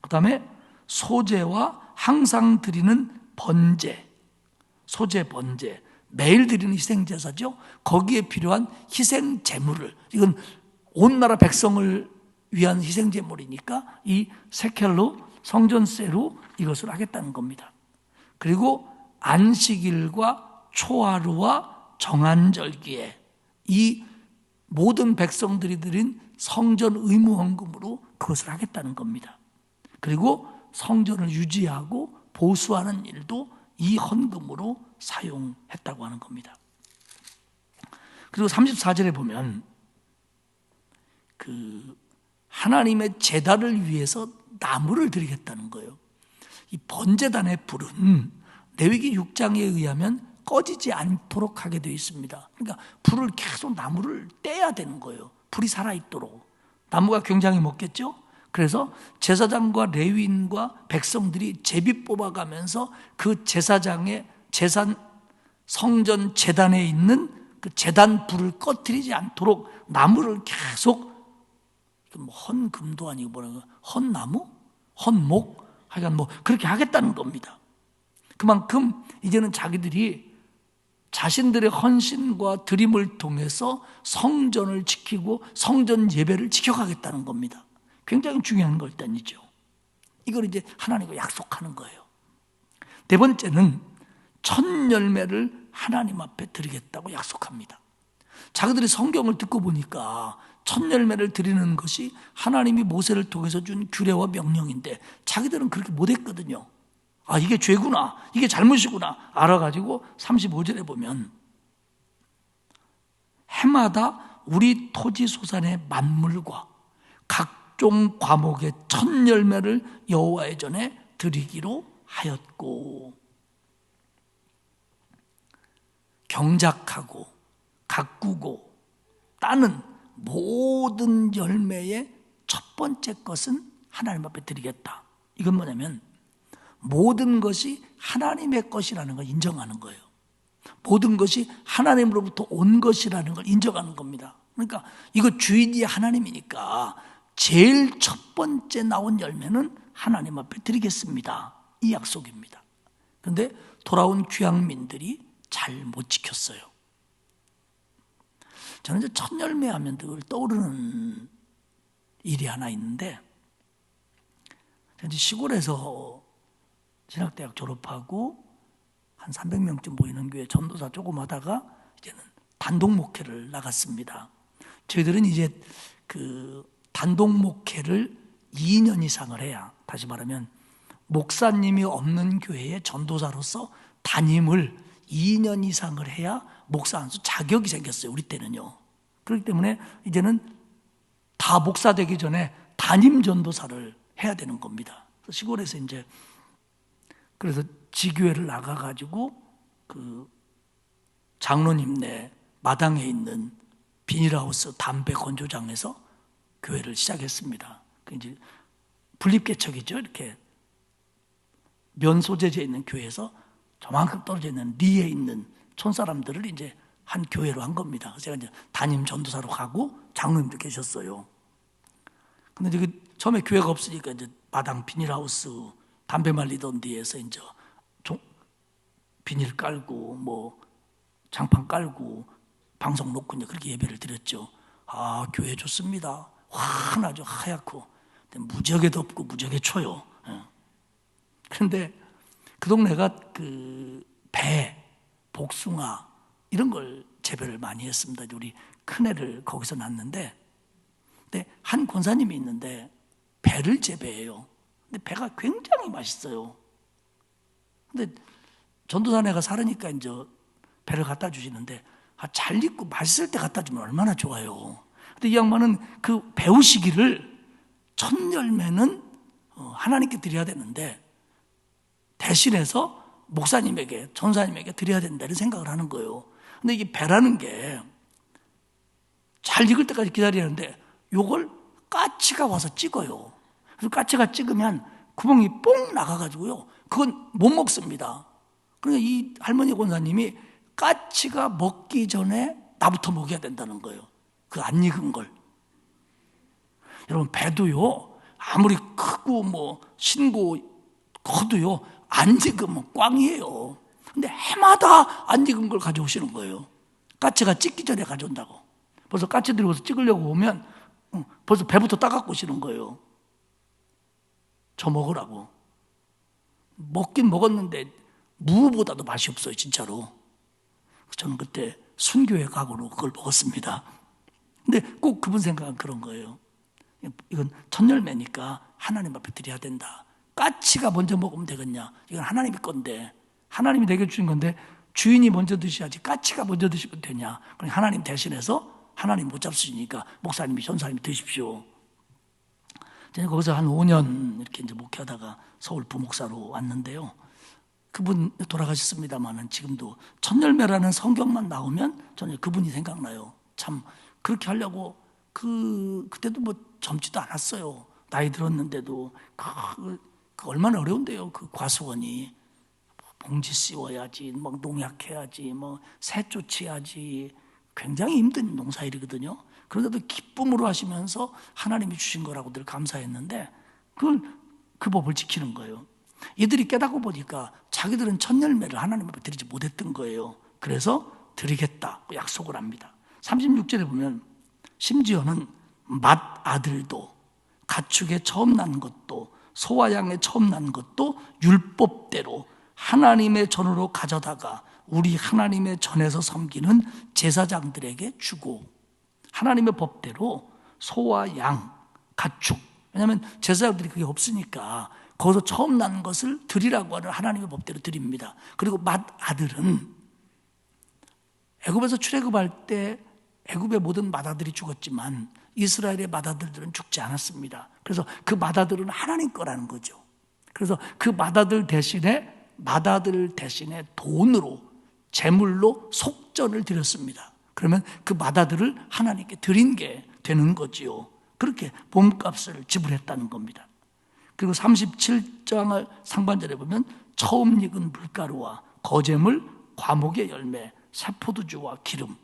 S1: 그 다음에 소제와 항상 드리는 번제, 소제 번제, 매일 드리는 희생제사죠. 거기에 필요한 희생제물을, 이건 온 나라 백성을 위한 희생제물이니까 이 세켈로 성전세로 이것을 하겠다는 겁니다. 그리고 안식일과 초하루와 정한절기에 이 모든 백성들이 드린 성전 의무 헌금으로 그것을 하겠다는 겁니다. 그리고 성전을 유지하고 보수하는 일도 이 헌금으로 사용했다고 하는 겁니다. 그리고 34절에 보면 그 하나님의 제단을 위해서 나무를 드리겠다는 거예요. 이 번제단의 불은 레위기 6장에 의하면 꺼지지 않도록 하게 되어 있습니다. 그러니까 불을 계속 나무를 떼야 되는 거예요. 불이 살아있도록. 나무가 굉장히 먹겠죠? 그래서 제사장과 레위인과 백성들이 제비 뽑아가면서 그 제사장의 성전 제단에 있는 그 제단 불을 꺼뜨리지 않도록 나무를 계속, 헌금도 아니고 뭐라고, 헌나무? 헌목? 하여간 그렇게 하겠다는 겁니다. 그만큼 이제는 자기들이 자신들의 헌신과 드림을 통해서 성전을 지키고 성전 예배를 지켜가겠다는 겁니다. 굉장히 중요한 걸단이죠. 이걸 이제 하나님과 약속하는 거예요. 네 번째는 첫 열매를 하나님 앞에 드리겠다고 약속합니다. 자기들이 성경을 듣고 보니까 첫 열매를 드리는 것이 하나님이 모세를 통해서 준 규례와 명령인데 자기들은 그렇게 못했거든요. 아, 이게 죄구나, 이게 잘못이구나 알아가지고 35절에 보면 해마다 우리 토지 소산의 만물과 각종 과목의 첫 열매를 여호와의 전에 드리기로 하였고, 경작하고 가꾸고 따는 모든 열매의 첫 번째 것은 하나님 앞에 드리겠다. 이건 뭐냐면 모든 것이 하나님의 것이라는 걸 인정하는 거예요. 모든 것이 하나님으로부터 온 것이라는 걸 인정하는 겁니다. 그러니까 이거 주인이 하나님이니까 제일 첫 번째 나온 열매는 하나님 앞에 드리겠습니다. 이 약속입니다. 그런데 돌아온 귀향민들이 잘 못 지켰어요. 저는 이제 첫 열매 하면 늘 떠오르는 일이 하나 있는데, 이제 시골에서 신학대학 졸업하고 한 300명쯤 모이는 교회 전도사 조금 하다가 이제는 단독 목회를 나갔습니다. 저희들은 이제 그 단독 목회를 2년 이상을 해야, 다시 말하면 목사님이 없는 교회의 전도사로서 담임을 2년 이상을 해야 목사 안수 자격이 생겼어요. 우리 때는요. 그렇기 때문에 이제는 다 목사 되기 전에 담임 전도사를 해야 되는 겁니다. 시골에서 이제 그래서 지교회를 나가가지고 그 장로님네 마당에 있는 비닐하우스 담배 건조장에서 교회를 시작했습니다. 그 이제 분립개척이죠. 이렇게 면 소재재 있는 교회에서 저만큼 떨어져 있는 리에 있는 촌사람들을 이제 한 교회로 한 겁니다. 그래서 제가 이제 담임 전도사로 가고 장로님도 계셨어요. 근데 이제 처음에 교회가 없으니까 이제 마당 비닐하우스 담배 말리던 데에서 이제 비닐 깔고 뭐 장판 깔고 방송 놓고 이제 그렇게 예배를 드렸죠. 아, 교회 좋습니다. 환하죠. 하얗고 무지하게 덥고 무지하게 춰요. 그런데 그 동네가 그 배, 복숭아 이런 걸 재배를 많이 했습니다. 우리 큰애를 거기서 낳았는데, 근데 한 권사님이 있는데 배를 재배해요. 근데 배가 굉장히 맛있어요. 근데 전도사네가 사르니까 이제 배를 갖다 주시는데, 잘 익고 맛있을 때 갖다 주면 얼마나 좋아요. 근데 이 양반은 그 배우시기를 첫 열매는 하나님께 드려야 되는데 대신해서 목사님에게, 전사님에게 드려야 된다는 생각을 하는 거예요. 근데 이게 배라는 게 잘 익을 때까지 기다리는데 요걸 까치가 와서 찍어요. 그래서 까치가 찍으면 구멍이 뽕 나가가지고요. 그건 못 먹습니다. 그러니까 이 할머니 권사님이 까치가 먹기 전에 나부터 먹여야 된다는 거예요. 그 안 익은 걸. 여러분, 배도요, 아무리 크고 뭐 신고 커도요, 안 익으면 꽝이에요. 근데 해마다 안 익은 걸 가져오시는 거예요. 까치가 찍기 전에 가져온다고. 벌써 까치 들고서 찍으려고 오면 벌써 배부터 따갖고 오시는 거예요. 저 먹으라고. 먹긴 먹었는데 무보다도 맛이 없어요, 진짜로. 저는 그때 순교의 각오로 그걸 먹었습니다. 근데 꼭 그분 생각은 그런 거예요. 이건 첫 열매니까 하나님 앞에 드려야 된다. 까치가 먼저 먹으면 되겠냐? 이건 하나님의 건데, 하나님이 내게 주신 건데 주인이 먼저 드셔야지 까치가 먼저 드시면 되냐? 그럼 하나님 대신해서, 하나님 못 잡수시니까 목사님이, 전사님이 드십시오. 저는 거기서 한 5년 이렇게 이제 목회하다가 서울 부목사로 왔는데요. 그분 돌아가셨습니다만은 지금도 첫열매라는 성경만 나오면 저는 그분이 생각나요. 참 그렇게 하려고 그때도 뭐 젊지도 않았어요. 나이 들었는데도 그 얼마나 어려운데요. 그 과수원이 봉지 씌워야지, 막 농약해야지, 뭐 새 쫓아야지, 굉장히 힘든 농사일이거든요. 그런데도 기쁨으로 하시면서 하나님이 주신 거라고 늘 감사했는데 그 법을 지키는 거예요. 이들이 깨닫고 보니까 자기들은 첫 열매를 하나님 앞에 드리지 못했던 거예요. 그래서 드리겠다고 약속을 합니다. 36절에 보면 심지어는 맏아들도 가축에 처음 난 것도 소와 양에 처음 난 것도 율법대로 하나님의 전으로 가져다가 우리 하나님의 전에서 섬기는 제사장들에게 주고, 하나님의 법대로 소와 양, 가축, 왜냐하면 제사장들이 그게 없으니까 거기서 처음 난 것을 드리라고 하는 하나님의 법대로 드립니다. 그리고 맏아들은 애굽에서 출애굽할 때 애굽의 모든 맏아들이 죽었지만 이스라엘의 맏아들들은 죽지 않았습니다. 그래서 그 맏아들은 하나님 거라는 거죠. 그래서 그 맏아들 대신에 돈으로, 제물로 속전을 드렸습니다. 그러면 그 맏아들을 하나님께 드린 게 되는 거지요. 그렇게 몸값을 지불했다는 겁니다. 그리고 37장 상반절에 보면 처음 익은 물가루와 거제물, 과목의 열매, 새포도주와 기름,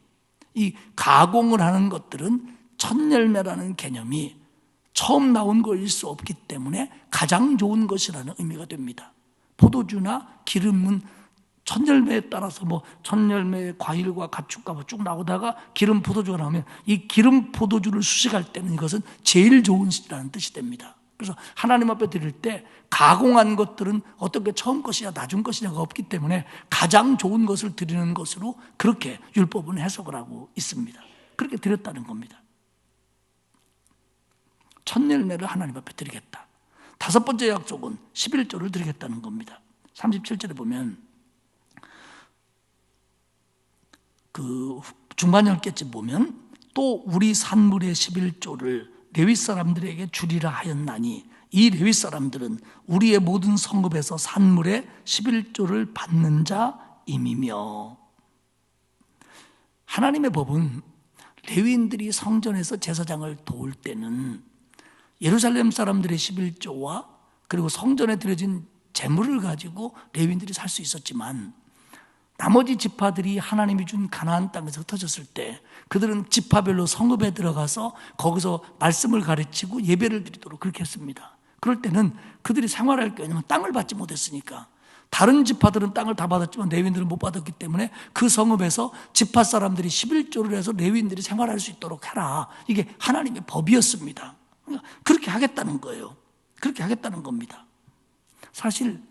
S1: 이 가공을 하는 것들은 첫 열매라는 개념이 처음 나온 것일 수 없기 때문에 가장 좋은 것이라는 의미가 됩니다. 포도주나 기름은 첫 열매에 따라서 첫 열매의 과일과 가축과 쭉 나오다가 기름 포도주가 나오면 이 기름 포도주를 수식할 때는 이것은 제일 좋은 것이라는 뜻이 됩니다. 그래서 하나님 앞에 드릴 때 가공한 것들은 어떤 게 처음 것이냐 나중 것이냐가 없기 때문에 가장 좋은 것을 드리는 것으로 그렇게 율법은 해석을 하고 있습니다. 그렇게 드렸다는 겁니다. 첫 열매를 하나님 앞에 드리겠다. 다섯 번째 약속은 11조를 드리겠다는 겁니다. 37절에 보면 그 중반 10개쯤 보면 또 우리 산물의 11조를 레위 사람들에게 주리라 하였나니 이 레위 사람들은 우리의 모든 성읍에서 산물의 11조를 받는 자임이며, 하나님의 법은 레위인들이 성전에서 제사장을 도울 때는 예루살렘 사람들의 11조와 그리고 성전에 드려진 제물을 가지고 레위인들이 살 수 있었지만 나머지 지파들이 하나님이 준 가나안 땅에서 흩어졌을 때 그들은 지파별로 성읍에 들어가서 거기서 말씀을 가르치고 예배를 드리도록 그렇게 했습니다. 그럴 때는 그들이 생활할 게, 왜냐하면 땅을 받지 못했으니까. 다른 지파들은 땅을 다 받았지만 레위인들은 못 받았기 때문에 그 성읍에서 지파 사람들이 11조를 해서 레위인들이 생활할 수 있도록 해라. 이게 하나님의 법이었습니다. 그렇게 하겠다는 거예요. 그렇게 하겠다는 겁니다. 사실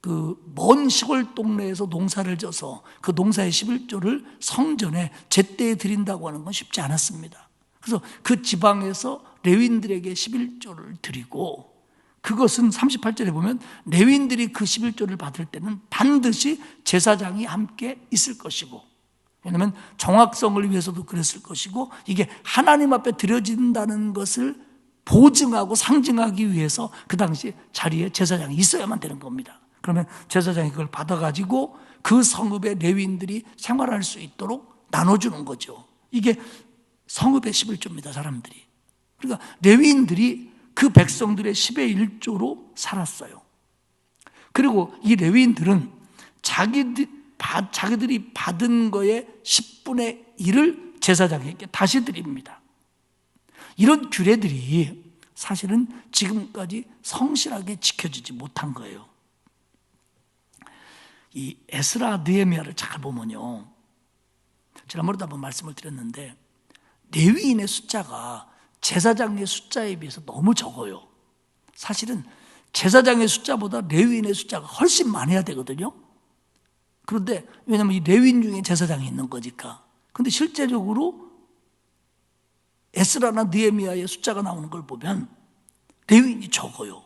S1: 그 먼 시골 동네에서 농사를 져서 그 농사의 11조를 성전에 제때에 드린다고 하는 건 쉽지 않았습니다. 그래서 그 지방에서 레위인들에게 11조를 드리고, 그것은 38절에 보면 레위인들이 그 11조를 받을 때는 반드시 제사장이 함께 있을 것이고, 왜냐하면 정확성을 위해서도 그랬을 것이고, 이게 하나님 앞에 드려진다는 것을 보증하고 상징하기 위해서 그 당시 자리에 제사장이 있어야만 되는 겁니다. 그러면 제사장이 그걸 받아가지고 그 성읍의 레위인들이 생활할 수 있도록 나눠주는 거죠. 이게 성읍의 11조입니다, 사람들이. 그러니까 레위인들이 그 백성들의 10의 1조로 살았어요. 그리고 이 레위인들은 자기들이 받은 거의 10분의 1을 제사장에게 다시 드립니다. 이런 규례들이 사실은 지금까지 성실하게 지켜지지 못한 거예요. 이 에스라 느헤미야를 잘 보면요, 지난번에도 한번 말씀을 드렸는데 레위인의 숫자가 제사장의 숫자에 비해서 너무 적어요. 사실은 제사장의 숫자보다 레위인의 숫자가 훨씬 많아야 되거든요. 그런데 왜냐하면 이 레위인 중에 제사장이 있는 거니까. 그런데 실제적으로 에스라나 느헤미야의 숫자가 나오는 걸 보면 레위인이 적어요.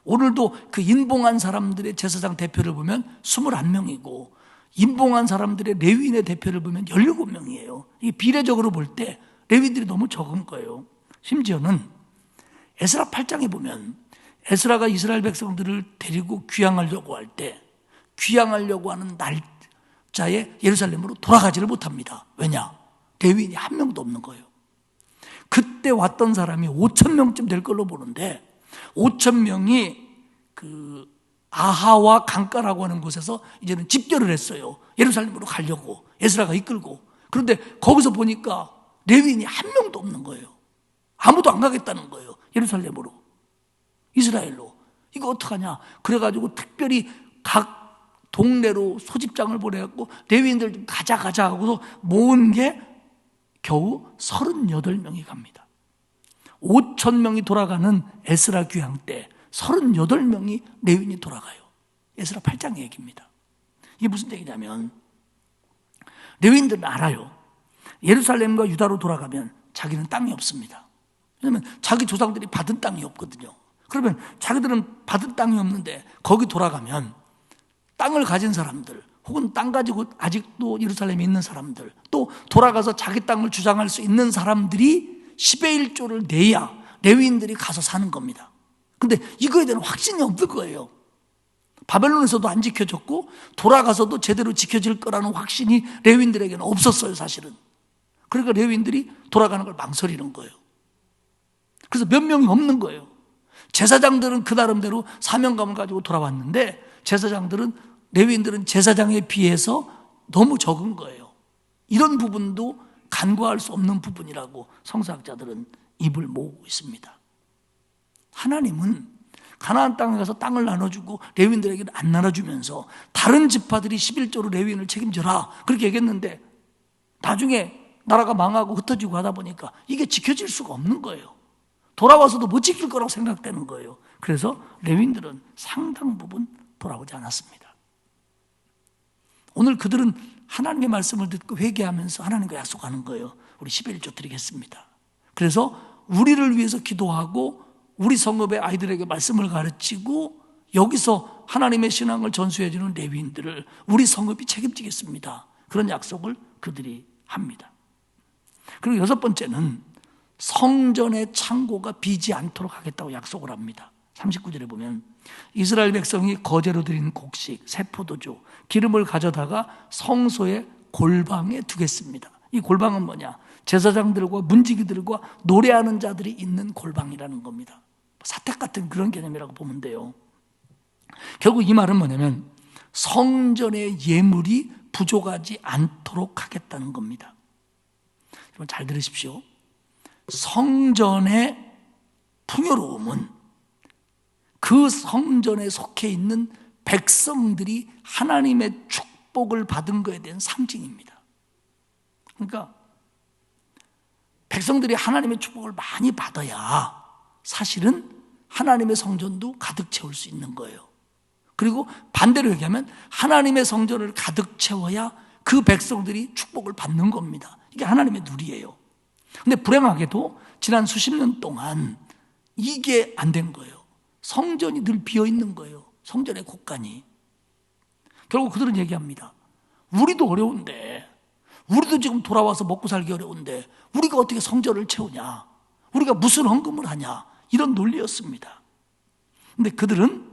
S1: 오늘도 그 인봉한 사람들의 제사장 대표를 보면 21명이고 인봉한 사람들의 레위인의 대표를 보면 17명이에요. 이게 비례적으로 볼 때 레위인들이 너무 적은 거예요. 심지어는 에스라 8장에 보면 에스라가 이스라엘 백성들을 데리고 귀향하려고 할 때 귀향하려고 하는 날짜에 예루살렘으로 돌아가지를 못합니다. 왜냐? 레위인이 한 명도 없는 거예요. 그때 왔던 사람이 5,000명쯤 될 걸로 보는데 5,000명이 그 아하와 강가라고 하는 곳에서 이제는 집결을 했어요. 예루살렘으로 가려고 에스라가 이끌고. 그런데 거기서 보니까 레위인이 한 명도 없는 거예요. 아무도 안 가겠다는 거예요. 예루살렘으로, 이스라엘로. 이거 어떡하냐? 그래가지고 특별히 각 동네로 소집장을 보내갖고 레위인들 좀 가자 하고서 모은 게 겨우 38명이 갑니다. 5,000명이 돌아가는 에스라 귀향 때 38명이 레위인이 돌아가요. 에스라 8장 얘기입니다. 이게 무슨 얘기냐면 레위인들은 알아요. 예루살렘과 유다로 돌아가면 자기는 땅이 없습니다. 왜냐하면 자기 조상들이 받은 땅이 없거든요. 그러면 자기들은 받은 땅이 없는데 거기 돌아가면 땅을 가진 사람들 혹은 땅 가지고 아직도 예루살렘에 있는 사람들 또 돌아가서 자기 땅을 주장할 수 있는 사람들이 10의 1조를 내야 레위인들이 가서 사는 겁니다. 근데 이거에 대한 확신이 없을 거예요. 바벨론에서도 안 지켜졌고 돌아가서도 제대로 지켜질 거라는 확신이 레위인들에게는 없었어요, 사실은. 그러니까 레위인들이 돌아가는 걸 망설이는 거예요. 그래서 몇 명이 없는 거예요. 제사장들은 그 나름대로 사명감을 가지고 돌아왔는데 레위인들은 제사장에 비해서 너무 적은 거예요. 이런 부분도 간과할 수 없는 부분이라고 성서학자들은 입을 모으고 있습니다. 하나님은 가나안 땅에 가서 땅을 나눠주고 레위인들에게는 안 나눠주면서 다른 지파들이 11조로 레위인을 책임져라 그렇게 얘기했는데 나중에 나라가 망하고 흩어지고 하다 보니까 이게 지켜질 수가 없는 거예요. 돌아와서도 못 지킬 거라고 생각되는 거예요. 그래서 레위인들은 상당 부분 돌아오지 않았습니다. 오늘 그들은 하나님의 말씀을 듣고 회개하면서 하나님과 약속하는 거예요. 우리 11조 드리겠습니다. 그래서 우리를 위해서 기도하고 우리 성읍의 아이들에게 말씀을 가르치고 여기서 하나님의 신앙을 전수해 주는 레위인들을 우리 성읍이 책임지겠습니다. 그런 약속을 그들이 합니다. 그리고 여섯 번째는 성전의 창고가 비지 않도록 하겠다고 약속을 합니다. 39절에 보면 이스라엘 백성이 거제로 드린 곡식, 새 포도주, 기름을 가져다가 성소의 골방에 두겠습니다. 이 골방은 뭐냐? 제사장들과 문지기들과 노래하는 자들이 있는 골방이라는 겁니다. 사택 같은 그런 개념이라고 보면 돼요. 결국 이 말은 뭐냐면 성전의 예물이 부족하지 않도록 하겠다는 겁니다. 여러분 잘 들으십시오. 성전의 풍요로움은 그 성전에 속해 있는 백성들이 하나님의 축복을 받은 것에 대한 상징입니다. 그러니까 백성들이 하나님의 축복을 많이 받아야 사실은 하나님의 성전도 가득 채울 수 있는 거예요. 그리고 반대로 얘기하면 하나님의 성전을 가득 채워야 그 백성들이 축복을 받는 겁니다. 이게 하나님의 누리예요. 근데 불행하게도 지난 수십 년 동안 이게 안 된 거예요. 성전이 늘 비어 있는 거예요. 성전의 곳간이. 결국 그들은 얘기합니다. 우리도 어려운데, 우리도 지금 돌아와서 먹고 살기 어려운데 우리가 어떻게 성전을 채우냐, 우리가 무슨 헌금을 하냐, 이런 논리였습니다. 근데 그들은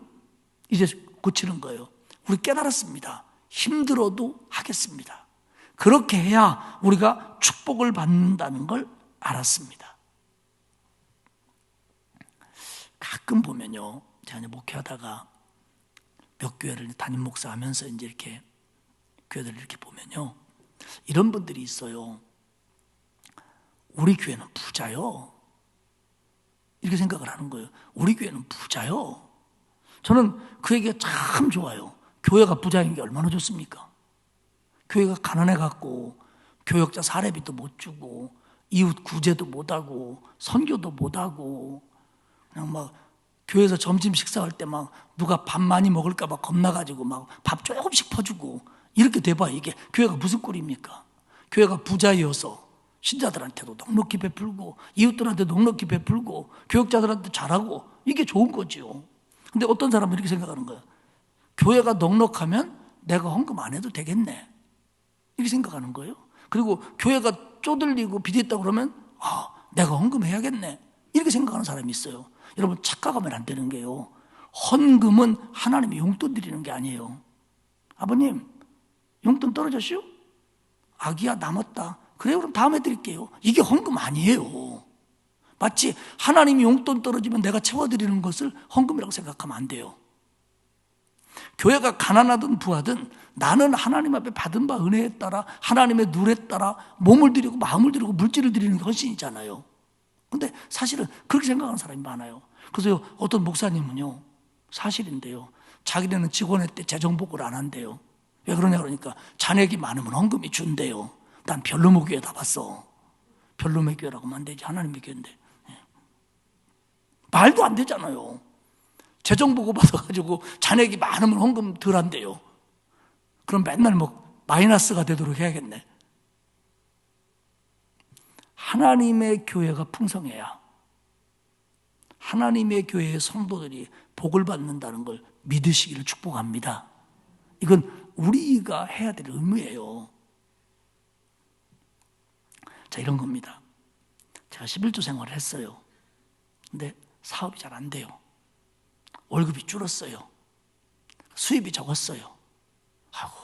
S1: 이제 고치는 거예요. 우리 깨달았습니다. 힘들어도 하겠습니다. 그렇게 해야 우리가 축복을 받는다는 걸 알았습니다. 가끔 보면요, 제가 목회하다가 몇 교회를 담임 목사하면서 이제 이렇게 교회들을 이렇게 보면요, 이런 분들이 있어요. 우리 교회는 부자요. 이렇게 생각을 하는 거예요. 우리 교회는 부자요. 저는 그 얘기가 참 좋아요. 교회가 부자인 게 얼마나 좋습니까? 교회가 가난해갖고 교역자 사례비도 못 주고 이웃 구제도 못하고 선교도 못하고 그냥 막 교회에서 점심 식사할 때 막 누가 밥 많이 먹을까 봐 겁나가지고 막 밥 조금씩 퍼주고 이렇게 돼봐야 이게 교회가 무슨 꼴입니까? 교회가 부자여서 신자들한테도 넉넉히 베풀고 이웃들한테 넉넉히 베풀고 교역자들한테 잘하고 이게 좋은 거지요. 근데 어떤 사람은 이렇게 생각하는 거예요. 교회가 넉넉하면 내가 헌금 안 해도 되겠네, 이렇게 생각하는 거예요. 그리고 교회가 쪼들리고 비대있다고 그러면 내가 헌금해야겠네, 이렇게 생각하는 사람이 있어요. 여러분 착각하면 안 되는 게요, 헌금은 하나님의 용돈 드리는 게 아니에요. 아버님 용돈 떨어졌슈? 아기야 남았다. 그래요, 그럼 다음에 드릴게요. 이게 헌금 아니에요. 마치 하나님이 용돈 떨어지면 내가 채워드리는 것을 헌금이라고 생각하면 안 돼요. 교회가 가난하든 부하든 나는 하나님 앞에 받은 바 은혜에 따라 하나님의 눈에 따라 몸을 드리고 마음을 드리고 물질을 드리는 게 헌신이잖아요. 근데 사실은 그렇게 생각하는 사람이 많아요. 그래서 어떤 목사님은요, 사실인데요, 자기네는 직원회 때 재정복을 안 한대요. 왜 그러냐 그러니까 잔액이 많으면 헌금이 준대요. 난 별로모 교회 다 봤어. 별로모 교회라고 하면 안 되지. 하나님의 교회인데. 말도 안 되잖아요. 재정보고 받아가지고 잔액이 많으면 헌금 덜 한대요. 그럼 맨날 뭐 마이너스가 되도록 해야겠네. 하나님의 교회가 풍성해야 하나님의 교회의 성도들이 복을 받는다는 걸 믿으시기를 축복합니다. 이건 우리가 해야 될 의무예요. 자, 이런 겁니다. 제가 11조 생활을 했어요. 근데 사업이 잘 안 돼요. 월급이 줄었어요. 수입이 적었어요. 아이고,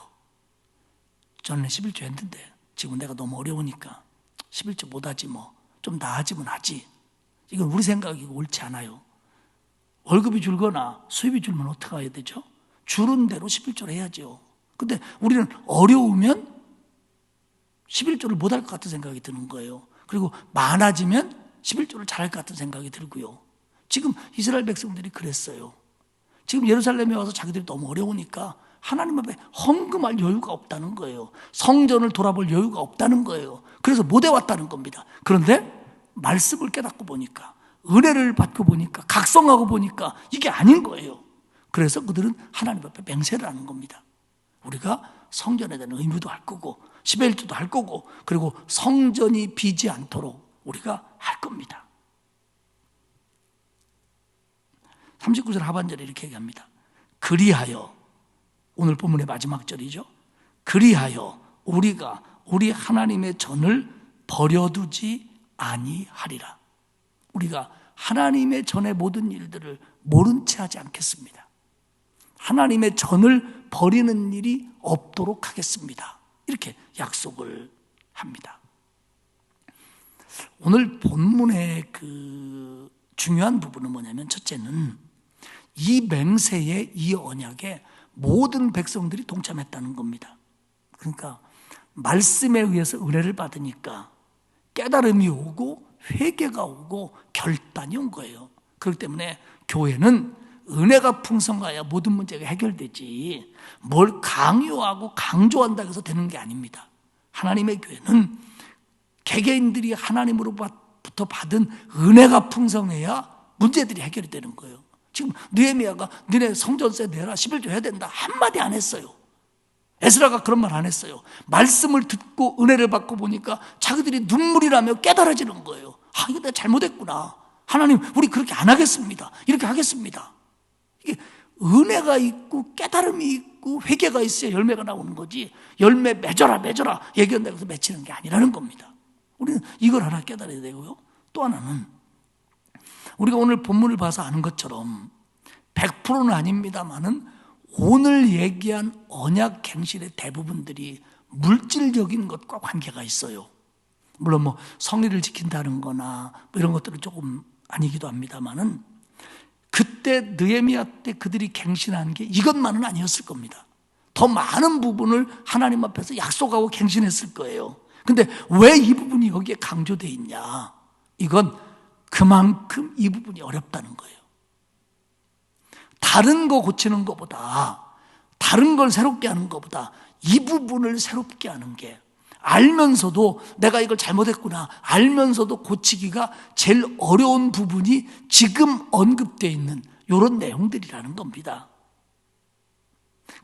S1: 전에 11조 했는데 지금 내가 너무 어려우니까 11조 못하지 뭐. 좀 나아지면 하지. 이건 우리 생각이 옳지 않아요. 월급이 줄거나 수입이 줄면 어떻게 해야 되죠? 줄은 대로 11조를 해야죠. 근데 우리는 어려우면 11조를 못할 것 같은 생각이 드는 거예요. 그리고 많아지면 11조를 잘할 것 같은 생각이 들고요. 지금 이스라엘 백성들이 그랬어요. 지금 예루살렘에 와서 자기들이 너무 어려우니까 하나님 앞에 헌금할 여유가 없다는 거예요. 성전을 돌아볼 여유가 없다는 거예요. 그래서 못 해왔다는 겁니다. 그런데 말씀을 깨닫고 보니까, 은혜를 받고 보니까, 각성하고 보니까 이게 아닌 거예요. 그래서 그들은 하나님 앞에 맹세를 하는 겁니다. 우리가 성전에 대한 의무도 할 거고 11조도 할 거고, 그리고 성전이 비지 않도록 우리가 할 겁니다. 39절 하반절에 이렇게 얘기합니다. 그리하여, 오늘 본문의 마지막 절이죠. 그리하여 우리가 우리 하나님의 전을 버려두지 아니하리라. 우리가 하나님의 전의 모든 일들을 모른 채 하지 않겠습니다. 하나님의 전을 버리는 일이 없도록 하겠습니다. 이렇게 약속을 합니다. 오늘 본문의 그 중요한 부분은 뭐냐면, 첫째는 이 맹세에, 이 언약에 모든 백성들이 동참했다는 겁니다. 그러니까 말씀에 의해서 은혜를 받으니까 깨달음이 오고 회개가 오고 결단이 온 거예요. 그렇기 때문에 교회는 은혜가 풍성해야 모든 문제가 해결되지, 뭘 강요하고 강조한다고 해서 되는 게 아닙니다. 하나님의 교회는 개개인들이 하나님으로부터 받은 은혜가 풍성해야 문제들이 해결이 되는 거예요. 지금 느헤미야가 너네 성전세 내라, 11조 해야 된다 한마디 안 했어요. 에스라가 그런 말 안 했어요. 말씀을 듣고 은혜를 받고 보니까 자기들이 눈물이 나며 깨달아지는 거예요. 아, 이거 내가 잘못했구나. 하나님, 우리 그렇게 안 하겠습니다. 이렇게 하겠습니다. 이게 은혜가 있고 깨달음이 있고 회개가 있어야 열매가 나오는 거지, 열매 맺어라 얘기한다고 해서 맺히는 게 아니라는 겁니다. 우리는 이걸 하나 깨달아야 되고요. 또 하나는 우리가 오늘 본문을 봐서 아는 것처럼 100%는 아닙니다만은 오늘 얘기한 언약 갱신의 대부분들이 물질적인 것과 관계가 있어요. 물론 뭐 성리를 지킨다는 거나 뭐 이런 것들은 조금 아니기도 합니다만은, 그때 느헤미야 때 그들이 갱신한 게 이것만은 아니었을 겁니다. 더 많은 부분을 하나님 앞에서 약속하고 갱신했을 거예요. 근데 왜 이 부분이 여기에 강조되어 있냐? 이건 그만큼 이 부분이 어렵다는 거예요. 다른 거 고치는 것보다, 다른 걸 새롭게 하는 것보다 이 부분을 새롭게 하는 게, 알면서도 내가 이걸 잘못했구나, 알면서도 고치기가 제일 어려운 부분이 지금 언급되어 있는 이런 내용들이라는 겁니다.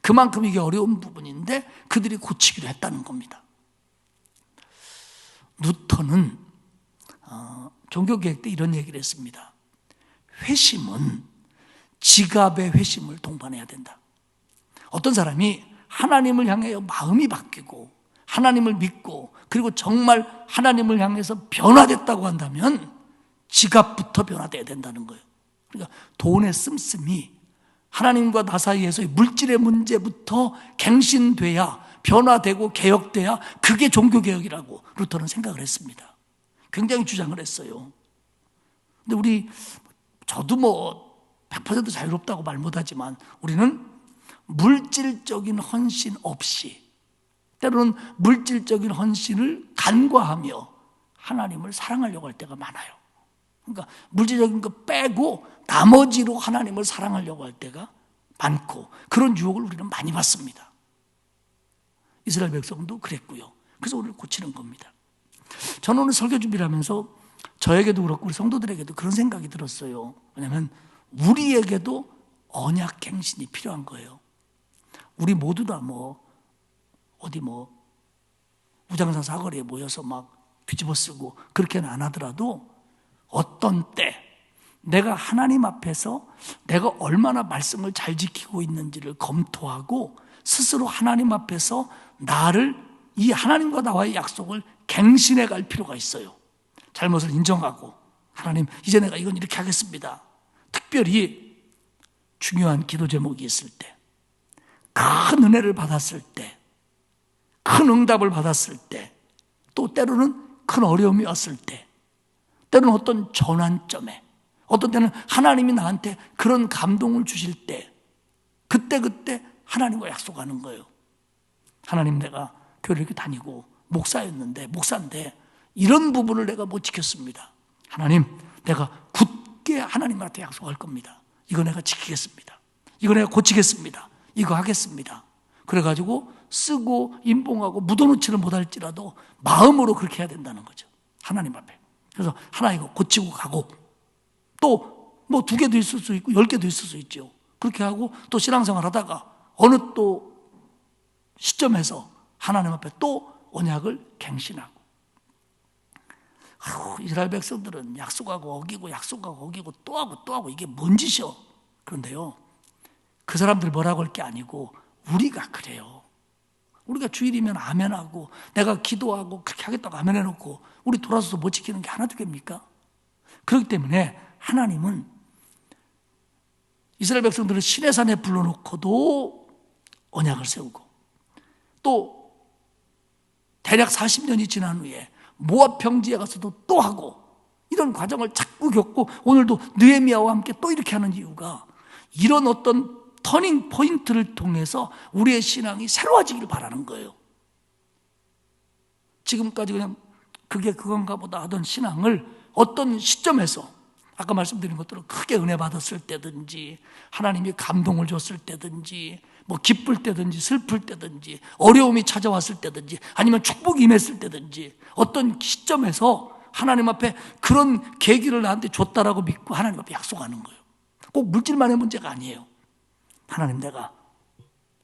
S1: 그만큼 이게 어려운 부분인데 그들이 고치기로 했다는 겁니다. 루터는 종교개혁 때 이런 얘기를 했습니다. 회심은 지갑의 회심을 동반해야 된다. 어떤 사람이 하나님을 향해 마음이 바뀌고 하나님을 믿고 그리고 정말 하나님을 향해서 변화됐다고 한다면 지갑부터 변화돼야 된다는 거예요. 그러니까 돈의 씀씀이 하나님과 나 사이에서의 물질의 문제부터 갱신돼야, 변화되고 개혁돼야 그게 종교개혁이라고 루터는 생각을 했습니다. 굉장히 주장을 했어요. 근데 저도 100% 자유롭다고 말 못하지만 우리는 물질적인 헌신 없이, 때로는 물질적인 헌신을 간과하며 하나님을 사랑하려고 할 때가 많아요. 그러니까 물질적인 거 빼고 나머지로 하나님을 사랑하려고 할 때가 많고, 그런 유혹을 우리는 많이 받습니다. 이스라엘 백성도 그랬고요. 그래서 우리를 고치는 겁니다. 저는 오늘 설교 준비를 하면서 저에게도 그렇고 우리 성도들에게도 그런 생각이 들었어요. 왜냐하면 우리에게도 언약 갱신이 필요한 거예요. 우리 모두 다 우장산 사거리에 모여서 막 뒤집어 쓰고 그렇게는 안 하더라도 어떤 때 내가 하나님 앞에서 내가 얼마나 말씀을 잘 지키고 있는지를 검토하고 스스로 하나님 앞에서 이 하나님과 나와의 약속을 갱신해 갈 필요가 있어요. 잘못을 인정하고, 하나님 이제 내가 이건 이렇게 하겠습니다. 특별히 중요한 기도 제목이 있을 때, 큰 은혜를 받았을 때, 큰 응답을 받았을 때, 또 때로는 큰 어려움이 왔을 때, 때로는 어떤 전환점에, 어떤 때는 하나님이 나한테 그런 감동을 주실 때, 그때 하나님과 약속하는 거예요. 하나님, 내가 교회를 이렇게 다니고 목사인데 이런 부분을 내가 못 지켰습니다. 하나님, 내가 굳게 하나님한테 약속할 겁니다. 이거 내가 지키겠습니다. 이거 내가 고치겠습니다. 이거 하겠습니다. 그래가지고 쓰고 임봉하고 묻어놓지는 못할지라도 마음으로 그렇게 해야 된다는 거죠. 하나님 앞에. 그래서 하나 이거 고치고 가고, 또 2개도 있을 수 있고 10개도 있을 수 있죠. 그렇게 하고 또 신앙생활 하다가 어느 또 시점에서 하나님 앞에 또 언약을 갱신하고. 이스라엘 백성들은 약속하고 어기고 약속하고 어기고 또 하고 이게 뭔 짓이요? 그런데요, 그 사람들 뭐라고 할 게 아니고 우리가 그래요. 우리가 주일이면 아멘하고 내가 기도하고 그렇게 하겠다고 아멘해놓고 우리 돌아서서 못 지키는 게 하나도 됩니까? 그렇기 때문에 하나님은 이스라엘 백성들을 시내산에 불러놓고도 언약을 세우고, 또 대략 40년이 지난 후에 모압 평지에 가서도 또 하고, 이런 과정을 자꾸 겪고 오늘도 느헤미야와 함께 또 이렇게 하는 이유가 이런 어떤 터닝 포인트를 통해서 우리의 신앙이 새로워지기를 바라는 거예요. 지금까지 그냥 그게 그건가 보다 하던 신앙을 어떤 시점에서 아까 말씀드린 것처럼 크게 은혜 받았을 때든지, 하나님이 감동을 줬을 때든지, 기쁠 때든지 슬플 때든지, 어려움이 찾아왔을 때든지, 아니면 축복이 임했을 때든지, 어떤 시점에서 하나님 앞에 그런 계기를 나한테 줬다라고 믿고 하나님 앞에 약속하는 거예요. 꼭 물질만의 문제가 아니에요. 하나님, 내가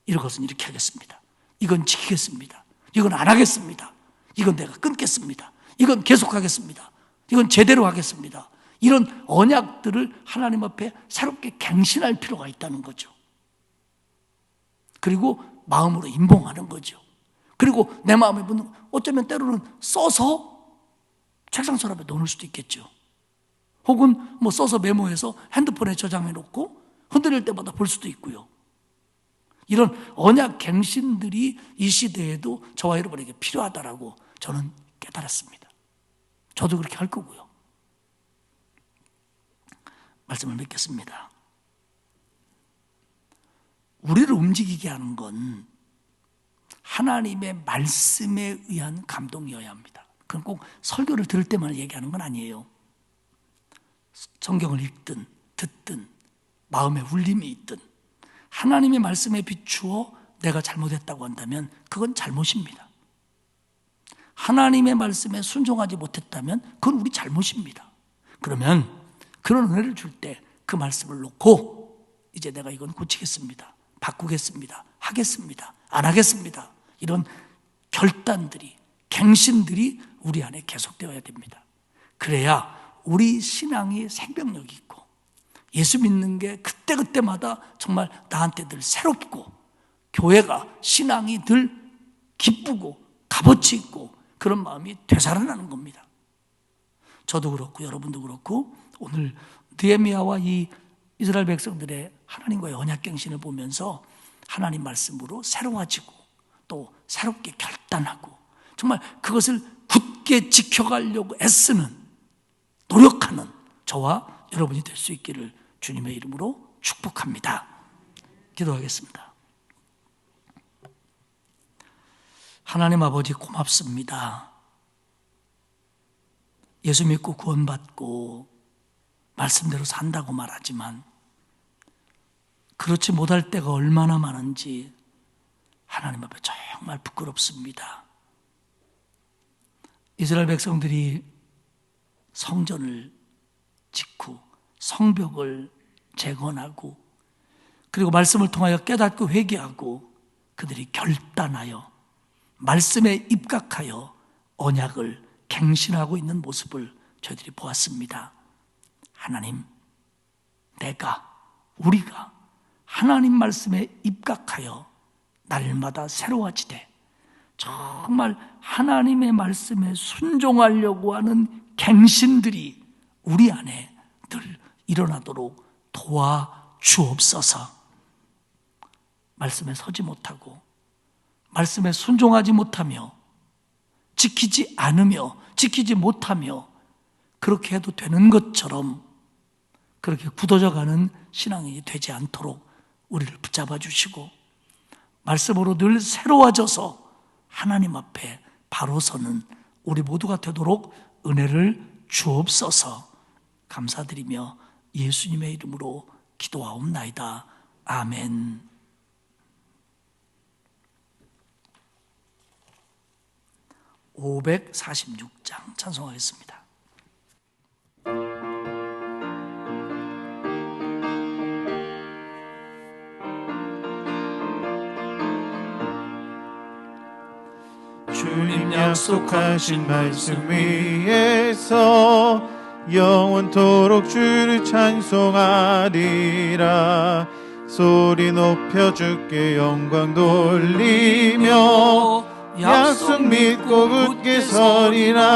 S1: 이것은 이렇게 하겠습니다. 이건 지키겠습니다. 이건 안 하겠습니다. 이건 내가 끊겠습니다. 이건 계속하겠습니다. 이건 제대로 하겠습니다. 이런 언약들을 하나님 앞에 새롭게 갱신할 필요가 있다는 거죠. 그리고 마음으로 임봉하는 거죠. 그리고 내 마음에 붙는, 어쩌면 때로는 써서 책상 서랍에 넣을 수도 있겠죠. 혹은 써서 메모해서 핸드폰에 저장해 놓고 흔들릴 때마다 볼 수도 있고요. 이런 언약 갱신들이 이 시대에도 저와 여러분에게 필요하다라고 저는 깨달았습니다. 저도 그렇게 할 거고요. 말씀을 맺겠습니다. 우리를 움직이게 하는 건 하나님의 말씀에 의한 감동이어야 합니다. 그건 꼭 설교를 들을 때만 얘기하는 건 아니에요. 성경을 읽든 듣든 마음에 울림이 있든 하나님의 말씀에 비추어 내가 잘못했다고 한다면 그건 잘못입니다. 하나님의 말씀에 순종하지 못했다면 그건 우리 잘못입니다. 그러면 그런 은혜를 줄 때 그 말씀을 놓고 이제 내가 이건 고치겠습니다. 바꾸겠습니다. 하겠습니다. 안 하겠습니다. 이런 결단들이, 갱신들이 우리 안에 계속되어야 됩니다. 그래야 우리 신앙이 생명력이 있고 예수 믿는 게 그때그때마다 정말 나한테 늘 새롭고 교회가, 신앙이 늘 기쁘고 값어치 있고 그런 마음이 되살아나는 겁니다. 저도 그렇고 여러분도 그렇고 오늘 느헤미야와 이 이스라엘 백성들의 하나님과의 언약갱신을 보면서 하나님 말씀으로 새로워지고 또 새롭게 결단하고 정말 그것을 굳게 지켜가려고 애쓰는, 노력하는 저와 여러분이 될 수 있기를 주님의 이름으로 축복합니다. 기도하겠습니다. 하나님 아버지 고맙습니다. 예수 믿고 구원받고 말씀대로 산다고 말하지만 그렇지 못할 때가 얼마나 많은지 하나님 앞에 정말 부끄럽습니다. 이스라엘 백성들이 성전을 짓고 성벽을 재건하고 그리고 말씀을 통하여 깨닫고 회개하고 그들이 결단하여 말씀에 입각하여 언약을 갱신하고 있는 모습을 저희들이 보았습니다. 하나님, 우리가 하나님 말씀에 입각하여 날마다 새로워지되 정말 하나님의 말씀에 순종하려고 하는 갱신들이 우리 안에 늘 일어나도록 도와주옵소서. 말씀에 서지 못하고 말씀에 순종하지 못하며 지키지 않으며 지키지 못하며 그렇게 해도 되는 것처럼 그렇게 굳어져가는 신앙이 되지 않도록 우리를 붙잡아 주시고 말씀으로 늘 새로워져서 하나님 앞에 바로 서는 우리 모두가 되도록 은혜를 주옵소서. 감사드리며 예수님의 이름으로 기도하옵나이다. 아멘. (546장) 찬송하겠습니다.
S2: 주님 약속하신 말씀 위에서 영원토록 주를 찬송하리라. 소리 높여 주께 영광 돌리며 약속 믿고 굳게 서리라.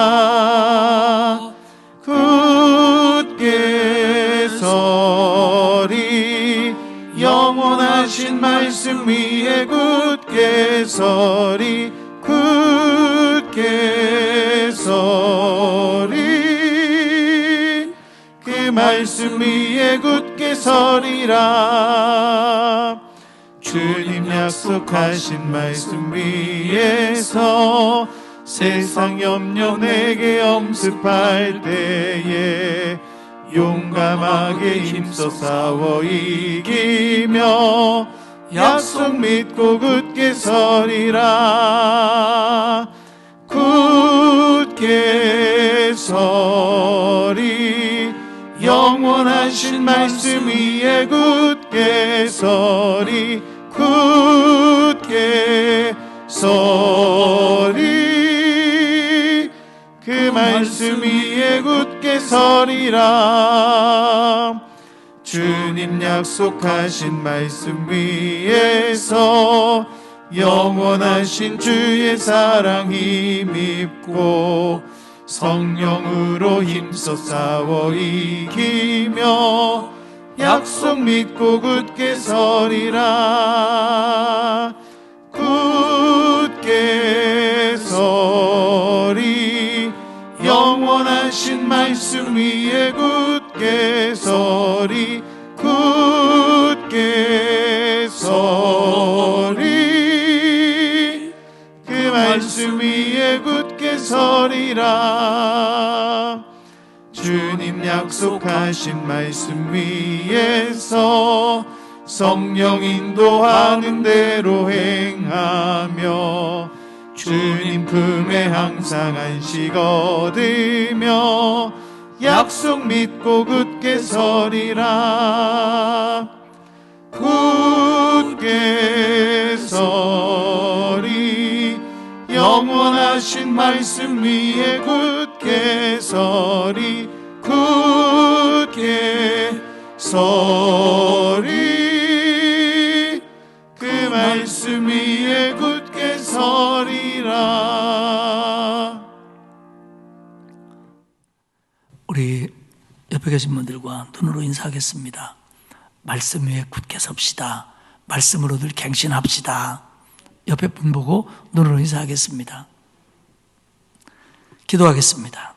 S2: 굳게 서리. 영원하신 말씀 위에 굳게 서리. 굳게 서리. 그 말씀 위에 굳게 서리라. 주님 약속하신 말씀 위에서 세상 염려 내게 엄습할 때에 용감하게 힘써 싸워 이기며 약속 믿고 굳게 서리라. 굳게 서리. 영원하신 말씀 위에 굳게 서리. 굳게 서리. 그 말씀 위에 굳게 서리라. 주님 약속하신 말씀 위에서 영원하신 주의 사랑 힘입고 성령으로 힘써 싸워 이기며 약속 믿고 굳게 서리라. 굳게 서리. 영원하신 말씀 위에 굳게 서리. 굳게 서리. 그 말씀 위에 굳게 서리라. 주님 약속하신 말씀 위에서 성령 인도하는 대로 행하며 주님 품에 항상 안식 얻으며 약속 믿고 굳게 서리라. 굳게 서리. 영원하신 말씀 위에 굳게 서리. 굳게 서리. 그 말씀 위에 굳게 서리라.
S1: 우리 옆에 계신 분들과 눈으로 인사하겠습니다. 말씀 위에 굳게 섭시다. 말씀으로 늘 갱신합시다. 옆에 분 보고 눈으로 인사하겠습니다. 기도하겠습니다.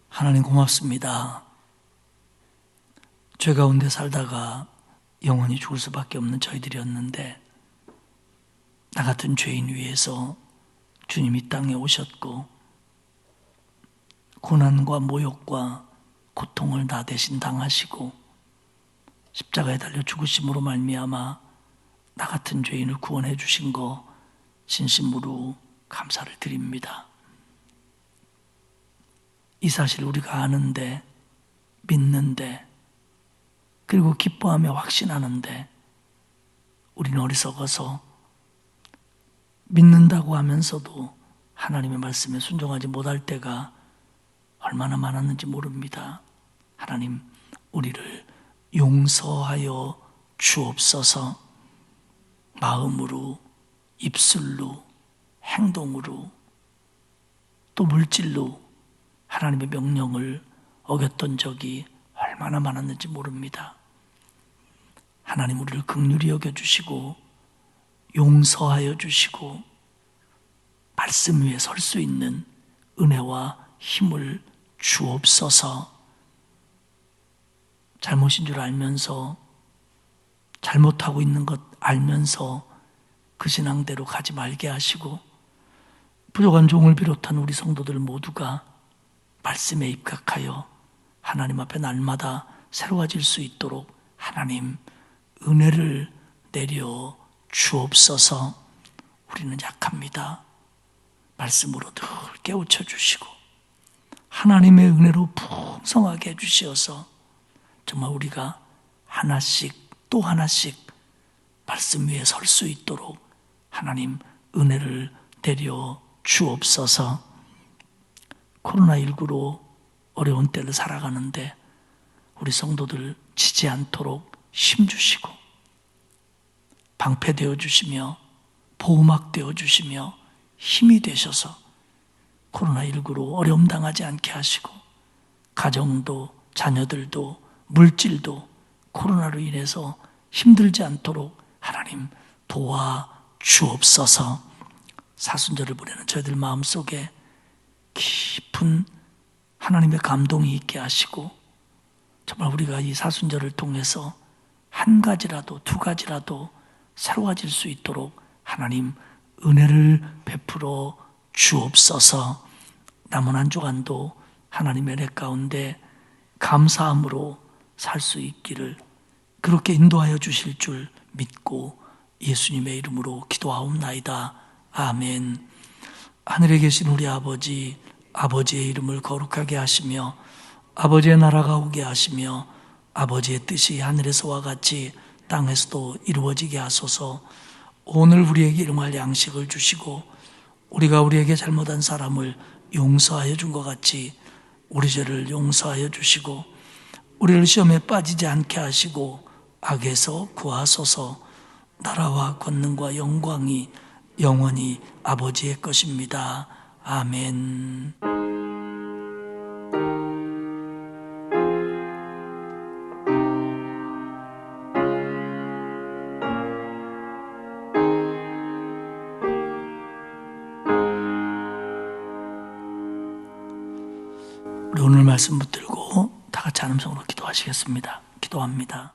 S1: 하나님 고맙습니다. 죄 가운데 살다가 영원히 죽을 수밖에 없는 저희들이었는데 나 같은 죄인 위해서 주님이 땅에 오셨고 고난과 모욕과 고통을 나 대신 당하시고 십자가에 달려 죽으심으로 말미암아 나 같은 죄인을 구원해 주신 거 진심으로 감사를 드립니다. 이 사실 우리가 아는데 믿는데 그리고 기뻐하며 확신하는데 우리는 어리석어서 믿는다고 하면서도 하나님의 말씀에 순종하지 못할 때가 얼마나 많았는지 모릅니다. 하나님, 우리를 용서하여 주옵소서. 마음으로, 입술로, 행동으로, 또 물질로 하나님의 명령을 어겼던 적이 얼마나 많았는지 모릅니다. 하나님, 우리를 긍휼히 여겨주시고 용서하여 주시고 말씀 위에 설 수 있는 은혜와 힘을 주옵소서. 잘못인 줄 알면서 잘못하고 있는 것 알면서 그 신앙대로 가지 말게 하시고 부족한 종을 비롯한 우리 성도들 모두가 말씀에 입각하여 하나님 앞에 날마다 새로워질 수 있도록 하나님 은혜를 내려 주옵소서. 우리는 약합니다. 말씀으로 늘 깨우쳐 주시고 하나님의 은혜로 풍성하게 해주시어서 정말 우리가 하나씩 또 하나씩 말씀 위에 설 수 있도록 하나님 은혜를 내려 주옵소서. 코로나19로 어려운 때를 살아가는데 우리 성도들 지지 않도록 힘주시고 방패되어 주시며 보호막 되어 주시며 힘이 되셔서 코로나19로 어려움 당하지 않게 하시고 가정도 자녀들도 물질도 코로나로 인해서 힘들지 않도록 하나님 도와 주옵소서. 사순절을 보내는 저희들 마음속에 깊은 하나님의 감동이 있게 하시고 정말 우리가 이 사순절을 통해서 한 가지라도 두 가지라도 새로워질 수 있도록 하나님 은혜를 베풀어 주옵소서. 남은 한 주간도 하나님의 은혜 가운데 감사함으로 살 수 있기를 그렇게 인도하여 주실 줄 믿고 예수님의 이름으로 기도하옵나이다. 아멘. 하늘에 계신 우리 아버지, 아버지의 이름을 거룩하게 하시며 아버지의 나라가 오게 하시며 아버지의 뜻이 하늘에서와 같이 땅에서도 이루어지게 하소서. 오늘 우리에게 일용할 양식을 주시고 우리가 우리에게 잘못한 사람을 용서하여 준 것 같이 우리 죄를 용서하여 주시고 우리를 시험에 빠지지 않게 하시고 악에서 구하소서. 나라와 권능과 영광이 영원히 아버지의 것입니다. 아멘. 우리 오늘 말씀 붙들고 다 같이 한음성으로 기도하시겠습니다. 기도합니다.